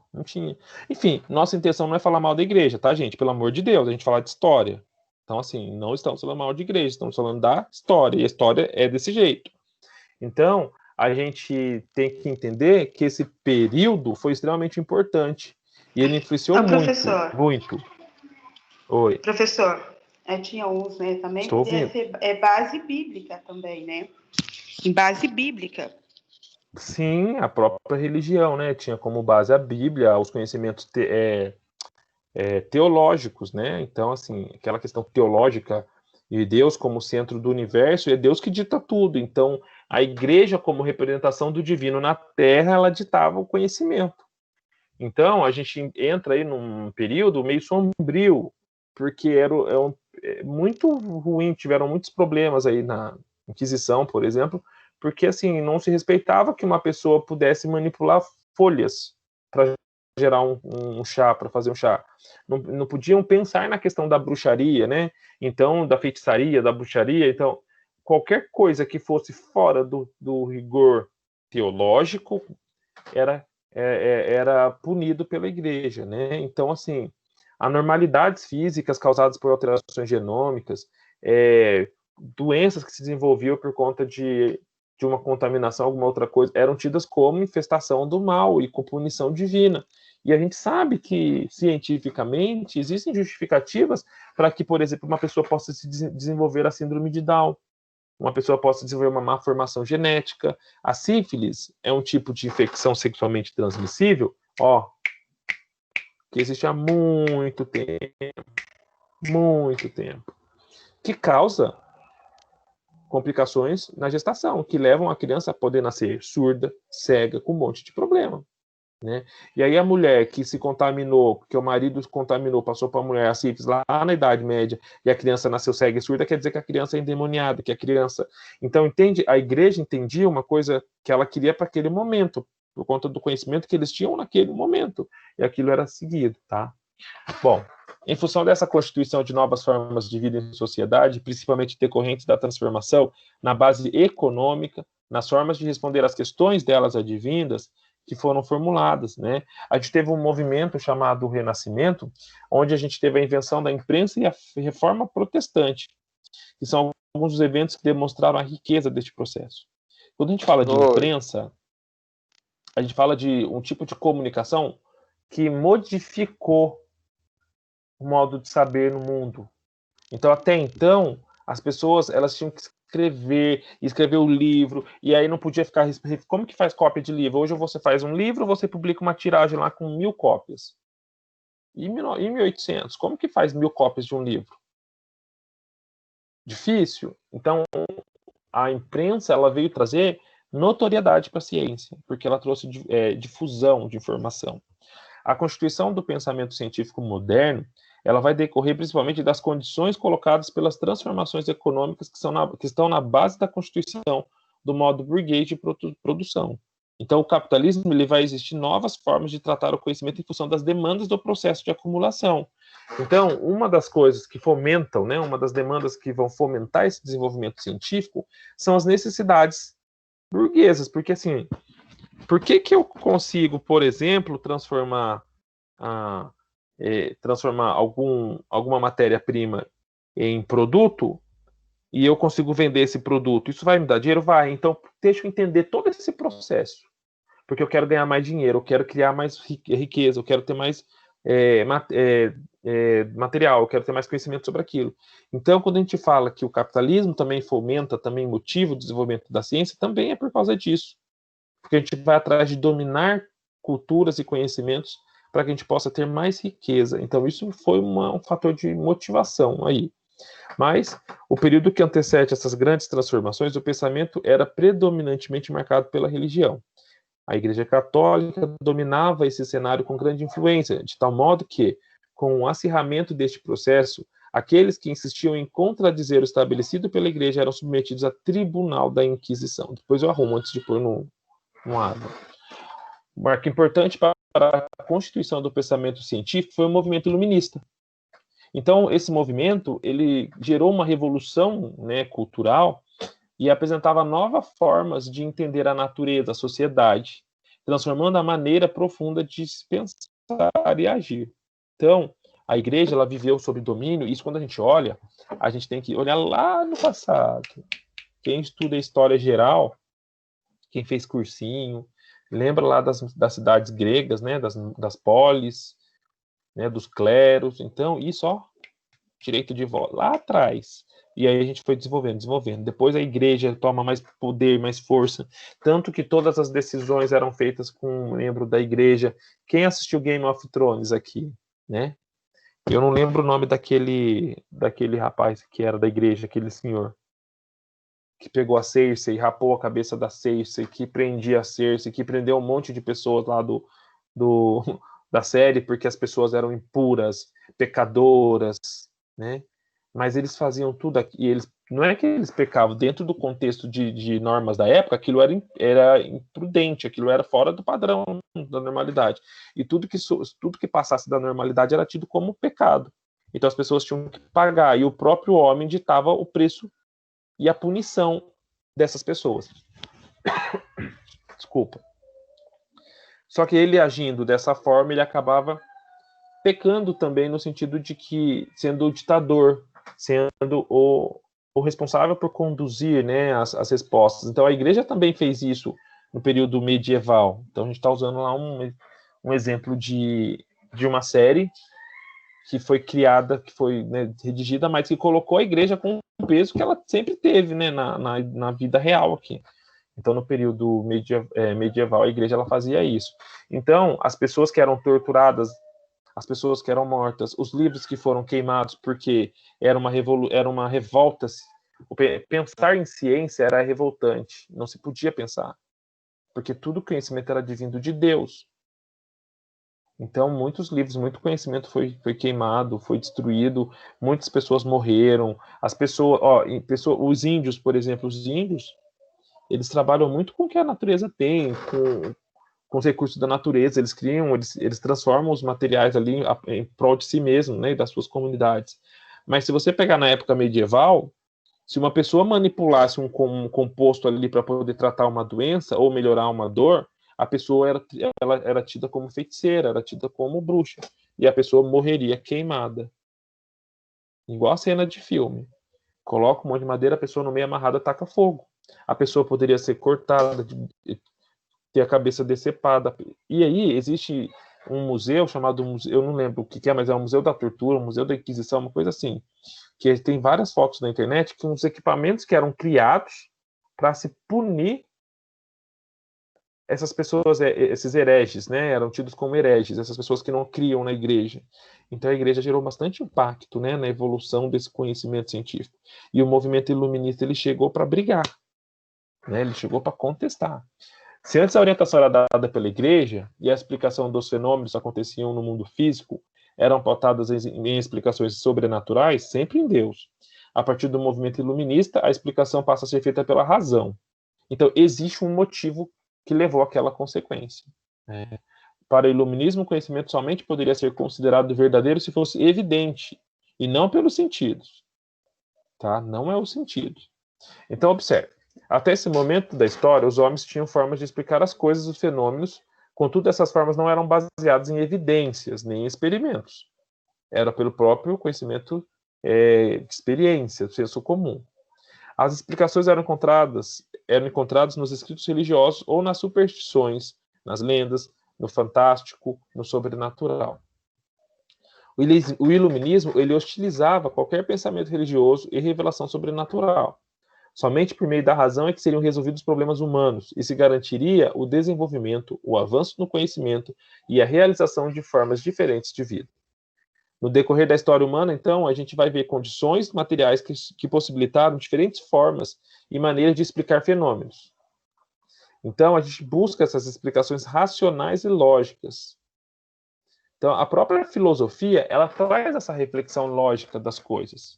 Speaker 2: Enfim, nossa intenção não é falar mal da igreja, tá, gente? Pelo amor de Deus, a gente fala de história. Então, assim, não estamos falando mal de igreja, estamos falando da história. E a história é desse jeito. Então, a gente tem que entender que esse período foi extremamente importante. E ele influenciou muito. Oi.
Speaker 6: Professor, tinha uns, né, também
Speaker 2: Estou
Speaker 6: podia
Speaker 2: ouvindo.
Speaker 6: ser base bíblica também, né? Em base bíblica.
Speaker 2: Sim, a própria religião, né? Tinha como base a Bíblia, os conhecimentos teológicos, né? Então, assim, aquela questão teológica e Deus como centro do universo, é Deus que dita tudo. Então, a igreja como representação do divino na Terra, ela ditava o conhecimento. Então, a gente entra aí num período meio sombrio, porque muito ruim, tiveram muitos problemas aí na Inquisição, por exemplo, porque assim não se respeitava que uma pessoa pudesse manipular folhas para gerar um chá, para fazer um chá. Não podiam pensar na questão da bruxaria, né? Então, da feitiçaria, da bruxaria. Então, qualquer coisa que fosse fora do rigor teológico era punido pela igreja, né? Então, assim, anormalidades físicas causadas por alterações genômicas, doenças que se desenvolviam por conta de uma contaminação, alguma outra coisa, eram tidas como infestação do mal e com punição divina. E a gente sabe que, cientificamente, existem justificativas para que, por exemplo, uma pessoa possa se desenvolver a síndrome de Down, uma pessoa possa desenvolver uma má formação genética. A sífilis é um tipo de infecção sexualmente transmissível, que existe há muito tempo, que causa complicações na gestação, que levam a criança a poder nascer surda, cega, com um monte de problema, né? E aí a mulher que se contaminou, porque o marido se contaminou, passou para a mulher a sífilis lá na Idade Média, e a criança nasceu cega e surda, quer dizer que a criança é endemoniada, que a criança... Então, a igreja entendia uma coisa que ela queria para aquele momento, por conta do conhecimento que eles tinham naquele momento, e aquilo era seguido, tá? Bom, em função dessa constituição de novas formas de vida em sociedade, principalmente decorrentes da transformação na base econômica, nas formas de responder às questões delas advindas, que foram formuladas, né? A gente teve um movimento chamado Renascimento, onde a gente teve a invenção da imprensa e a reforma protestante, que são alguns dos eventos que demonstraram a riqueza deste processo. Quando a gente fala de imprensa, a gente fala de um tipo de comunicação que modificou o modo de saber no mundo. Então, até então, as pessoas elas tinham que escrever o livro, e aí não podia ficar... Como que faz cópia de livro? Hoje você faz um livro, você publica uma tiragem lá com 1000 cópias. E em 1800, como que faz 1000 cópias de um livro? Difícil. Então, a imprensa ela veio trazer notoriedade para a ciência, porque ela trouxe difusão de informação. A constituição do pensamento científico moderno ela vai decorrer principalmente das condições colocadas pelas transformações econômicas que estão na base da constituição do modo burguês de produção. Então, o capitalismo ele vai existir novas formas de tratar o conhecimento em função das demandas do processo de acumulação. Então, uma das coisas que fomentam, né, uma das demandas que vão fomentar esse desenvolvimento científico são as necessidades burguesas, porque assim, por que eu consigo, por exemplo, transformar alguma matéria-prima em produto e eu consigo vender esse produto? Isso vai me dar dinheiro? Vai. Então, deixa eu entender todo esse processo. Porque eu quero ganhar mais dinheiro, eu quero criar mais riqueza, eu quero ter mais material, eu quero ter mais conhecimento sobre aquilo. Então, quando a gente fala que o capitalismo também fomenta, também motiva o desenvolvimento da ciência, também é por causa disso. Porque a gente vai atrás de dominar culturas e conhecimentos para que a gente possa ter mais riqueza. Então, isso foi um fator de motivação aí. Mas, o período que antecede essas grandes transformações, o pensamento era predominantemente marcado pela religião. A Igreja Católica dominava esse cenário com grande influência, de tal modo que, com o acirramento deste processo, aqueles que insistiam em contradizer o estabelecido pela Igreja eram submetidos a tribunal da Inquisição. Depois eu arrumo antes de pôr no ar. Um marco importante para a constituição do pensamento científico foi o movimento iluminista. Então, esse movimento ele gerou uma revolução, né, cultural e apresentava novas formas de entender a natureza, a sociedade, transformando a maneira profunda de se pensar e agir. Então, a igreja ela viveu sob domínio, e isso quando a gente olha, a gente tem que olhar lá no passado. Quem estuda a história geral, quem fez cursinho, lembra lá das cidades gregas, né, das polis, né, dos cleros. Então, isso, direito de voto, lá atrás. E aí a gente foi desenvolvendo. Depois a igreja toma mais poder, mais força. Tanto que todas as decisões eram feitas com um membro da igreja. Quem assistiu Game of Thrones aqui, né? Eu não lembro o nome daquele rapaz que era da igreja, aquele senhor. Que pegou a Cersei, rapou a cabeça da Cersei, que prendia a Cersei, que prendeu um monte de pessoas lá da série, porque as pessoas eram impuras, pecadoras, né? mas eles faziam tudo aqui, e eles, não é que eles pecavam, dentro do contexto de normas da época, aquilo era imprudente, aquilo era fora do padrão da normalidade, e tudo que passasse da normalidade era tido como pecado, então as pessoas tinham que pagar, e o próprio homem ditava o preço e a punição dessas pessoas. Desculpa. Só que ele agindo dessa forma, ele acabava pecando também no sentido de que, sendo o ditador, sendo o responsável por conduzir, né, as respostas. Então a igreja também fez isso no período medieval. Então a gente está usando lá um exemplo de uma série que foi criada, que foi, né, redigida, mas que colocou a igreja com o peso que ela sempre teve, né, na vida real aqui. Então, no período medieval, a igreja ela fazia isso. Então, as pessoas que eram torturadas, as pessoas que eram mortas, os livros que foram queimados porque era uma revolta. Pensar em ciência era revoltante, não se podia pensar, porque todo conhecimento era advindo de Deus. Então, muitos livros, muito conhecimento foi queimado, foi destruído, muitas pessoas morreram. As pessoas, os índios, por exemplo, eles trabalham muito com o que a natureza tem, com os recursos da natureza, eles transformam os materiais ali em prol de si mesmo, né, e das suas comunidades. Mas se você pegar na época medieval, se uma pessoa manipulasse um composto ali para poder tratar uma doença ou melhorar uma dor, a pessoa era tida como feiticeira, era tida como bruxa, e a pessoa morreria queimada. Igual a cena de filme. Coloca um monte de madeira, a pessoa no meio amarrada taca fogo. A pessoa poderia ser cortada, ter a cabeça decepada. E aí existe um museu chamado, eu não lembro o que é, mas é o Museu da Tortura, o Museu da Inquisição, uma coisa assim, que tem várias fotos na internet com os equipamentos que eram criados para se punir essas pessoas, esses hereges, né? Eram tidos como hereges, essas pessoas que não criam na igreja. Então a igreja gerou bastante impacto, né, na evolução desse conhecimento científico. E o movimento iluminista ele chegou para brigar, né? Ele chegou para contestar. Se antes a orientação era dada pela igreja e a explicação dos fenômenos aconteciam no mundo físico, eram pautadas em explicações sobrenaturais, sempre em Deus. A partir do movimento iluminista, a explicação passa a ser feita pela razão. Então, existe um motivo que levou àquela consequência. Para o iluminismo, o conhecimento somente poderia ser considerado verdadeiro se fosse evidente, e não pelos sentidos. Tá? Não é o sentido. Então, observe. Até esse momento da história, os homens tinham formas de explicar as coisas, os fenômenos, contudo, essas formas não eram baseadas em evidências, nem em experimentos. Era pelo próprio conhecimento de experiência, senso comum. As explicações eram encontradas nos escritos religiosos ou nas superstições, nas lendas, no fantástico, no sobrenatural. O iluminismo ele hostilizava qualquer pensamento religioso e revelação sobrenatural. Somente por meio da razão é que seriam resolvidos os problemas humanos e se garantiria o desenvolvimento, o avanço no conhecimento e a realização de formas diferentes de vida. No decorrer da história humana, então, a gente vai ver condições materiais que possibilitaram diferentes formas e maneiras de explicar fenômenos. Então, a gente busca essas explicações racionais e lógicas. Então, a própria filosofia, ela traz essa reflexão lógica das coisas.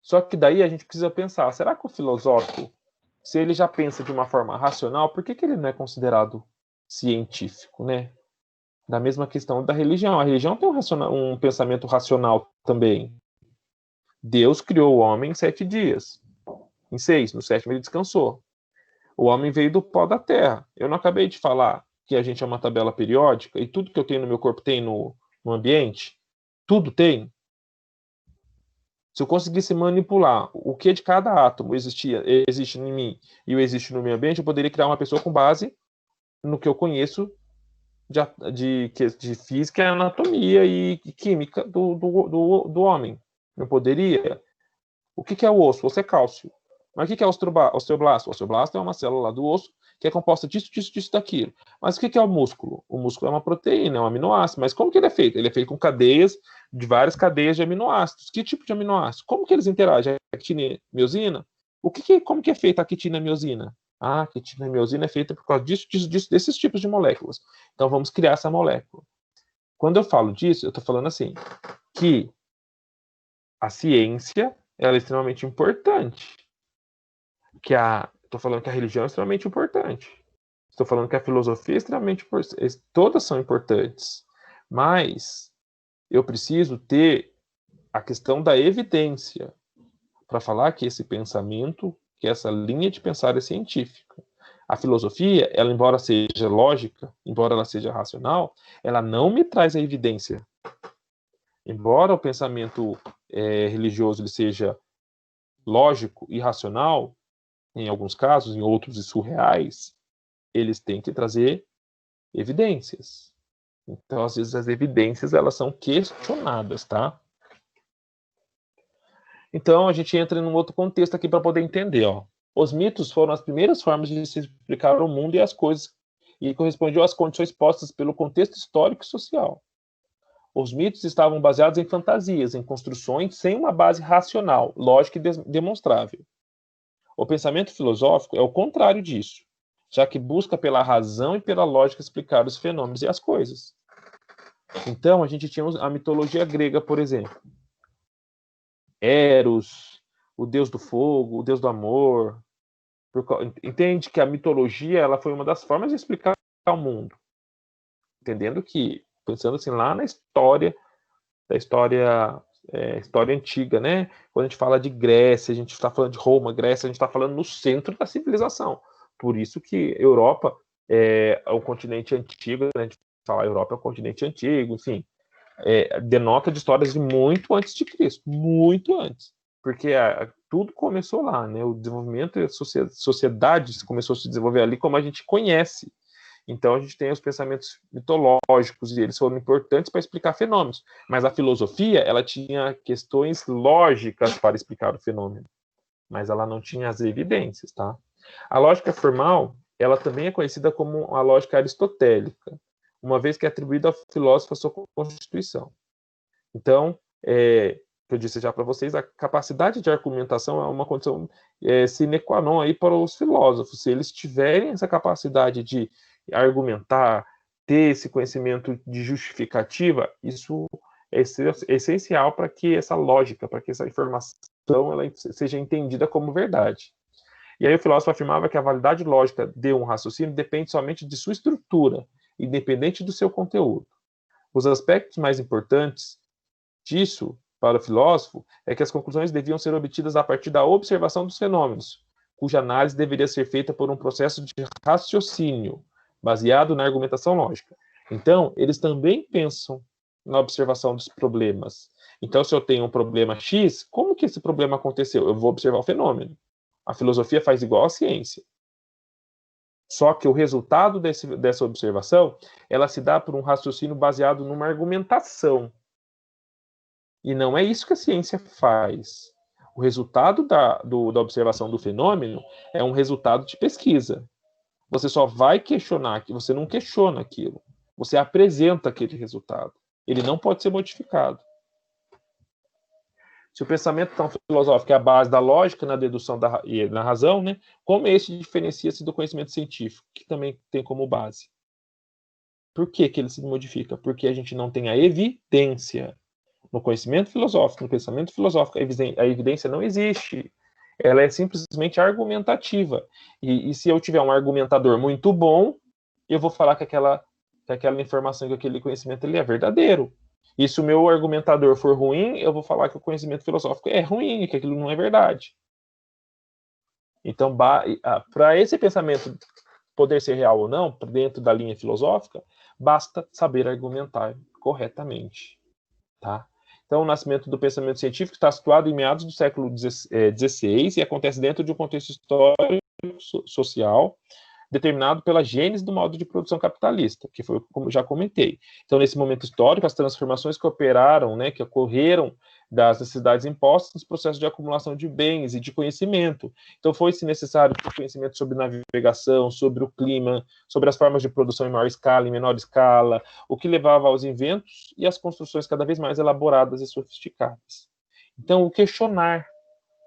Speaker 2: Só que daí a gente precisa pensar, será que o filósofo, se ele já pensa de uma forma racional, por que ele não é considerado científico, né? Da mesma questão da religião. A religião tem um pensamento racional também. Deus criou o homem em 7 dias. Em 6, no 7º ele descansou. O homem veio do pó da terra. Eu não acabei de falar que a gente é uma tabela periódica e tudo que eu tenho no meu corpo tem no ambiente? Tudo tem. Se eu conseguisse manipular o que de cada átomo existe em mim e existe no meio ambiente, eu poderia criar uma pessoa com base no que eu conheço de física, anatomia e química do homem. Eu poderia. O que é o osso? O osso é cálcio. Mas o que é osteoblasto? O osteoblasto é uma célula do osso que é composta disso, daquilo. Mas o que é o músculo? O músculo é uma proteína, é um aminoácido. Mas como que ele é feito? Ele é feito com várias cadeias de aminoácidos. Que tipo de aminoácido? Como que eles interagem? Actina e miosina? Como que é feita a actina e miosina? A actina e miosina é feita por causa desses tipos de moléculas. Então vamos criar essa molécula. Quando eu falo disso, eu estou falando assim, que a ciência ela é extremamente importante. Estou falando que a religião é extremamente importante. Estou falando que a filosofia é extremamente importante. Todas são importantes. Mas eu preciso ter a questão da evidência para falar que esse pensamento, que essa linha de pensar é científica. A filosofia, ela, embora seja lógica, embora ela seja racional, ela não me traz a evidência. Embora o pensamento religioso ele seja lógico e racional, em alguns casos, em outros surreais, eles têm que trazer evidências. Então, às vezes, as evidências elas são questionadas, tá? Então, a gente entra em um outro contexto aqui para poder entender, ó. Os mitos foram as primeiras formas de se explicar o mundo e as coisas, e correspondiam às condições postas pelo contexto histórico e social. Os mitos estavam baseados em fantasias, em construções sem uma base racional, lógica e demonstrável. O pensamento filosófico é o contrário disso, já que busca pela razão e pela lógica explicar os fenômenos e as coisas. Então, a gente tinha a mitologia grega, por exemplo. Eros, o deus do fogo, o deus do amor. Entende que a mitologia ela foi uma das formas de explicar o mundo. Entendendo que, pensando assim, lá na história, história antiga, né? Quando a gente fala de Grécia, a gente está falando de Roma, Grécia, a gente está falando no centro da civilização. Por isso que Europa é um continente antigo, né? A gente fala Europa é um continente antigo, enfim, denota de histórias de muito antes de Cristo, muito antes, porque tudo começou lá, né? O desenvolvimento e a sociedade começou a se desenvolver ali como a gente conhece. Então, a gente tem os pensamentos mitológicos, e eles foram importantes para explicar fenômenos. Mas a filosofia, ela tinha questões lógicas para explicar o fenômeno. Mas ela não tinha as evidências, tá? A lógica formal, ela também é conhecida como a lógica aristotélica, uma vez que é atribuída ao filósofo a sua constituição. Então, eu disse já para vocês, a capacidade de argumentação é uma condição sine qua non aí para os filósofos. Se eles tiverem essa capacidade de argumentar, ter esse conhecimento de justificativa, isso é essencial para que essa lógica, para que essa informação ela seja entendida como verdade. E aí o filósofo afirmava que a validade lógica de um raciocínio depende somente de sua estrutura, independente do seu conteúdo. Os aspectos mais importantes disso, para o filósofo, é que as conclusões deviam ser obtidas a partir da observação dos fenômenos, cuja análise deveria ser feita por um processo de raciocínio, baseado na argumentação lógica. Então, eles também pensam na observação dos problemas. Então, se eu tenho um problema X, como que esse problema aconteceu? Eu vou observar o fenômeno. A filosofia faz igual à ciência. Só que o resultado dessa observação, ela se dá por um raciocínio baseado numa argumentação. E não é isso que a ciência faz. O resultado da observação do fenômeno é um resultado de pesquisa. Você só vai questionar, você não questiona aquilo. Você apresenta aquele resultado. Ele não pode ser modificado. Se o pensamento então, filosófico é a base da lógica, na dedução e na razão, né, como este diferencia-se do conhecimento científico, que também tem como base? Por que ele se modifica? Porque a gente não tem a evidência. No conhecimento filosófico, no pensamento filosófico, a evidência não existe. Ela é simplesmente argumentativa. E se eu tiver um argumentador muito bom, eu vou falar que aquela informação, que aquele conhecimento ele é verdadeiro. E se o meu argumentador for ruim, eu vou falar que o conhecimento filosófico é ruim e que aquilo não é verdade. Então, para esse pensamento poder ser real ou não, dentro da linha filosófica, basta saber argumentar corretamente. Tá? Então, o nascimento do pensamento científico está situado em meados do século XVI e acontece dentro de um contexto histórico, social, determinado pela gênese do modo de produção capitalista, que foi como já comentei. Então, nesse momento histórico, as transformações que operaram, né, que ocorreram das necessidades impostas nos processos de acumulação de bens e de conhecimento. Então, foi-se necessário ter conhecimento sobre navegação, sobre o clima, sobre as formas de produção em maior escala, em menor escala, o que levava aos inventos e às construções cada vez mais elaboradas e sofisticadas. Então, o questionar,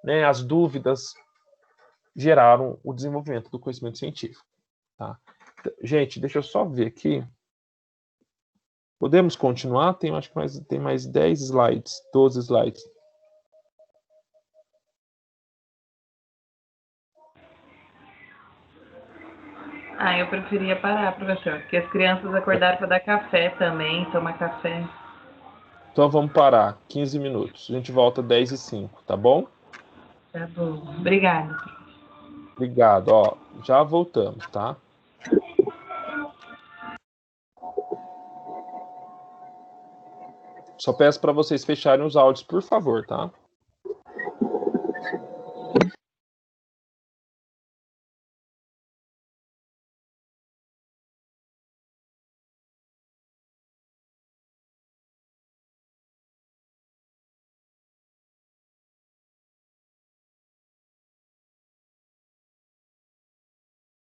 Speaker 2: né, as dúvidas, geraram o desenvolvimento do conhecimento científico. Tá? Gente, deixa eu só ver aqui. Podemos continuar? Acho que tem mais 10 slides, 12 slides.
Speaker 10: Ah, eu preferia parar, professor, porque as crianças acordaram para dar café também, tomar café.
Speaker 2: Então vamos parar, 15 minutos. A gente volta 10h05, tá bom?
Speaker 10: Tá bom. Obrigada.
Speaker 2: Obrigado, ó. Já voltamos, tá? Só peço para vocês fecharem os áudios, por favor, tá?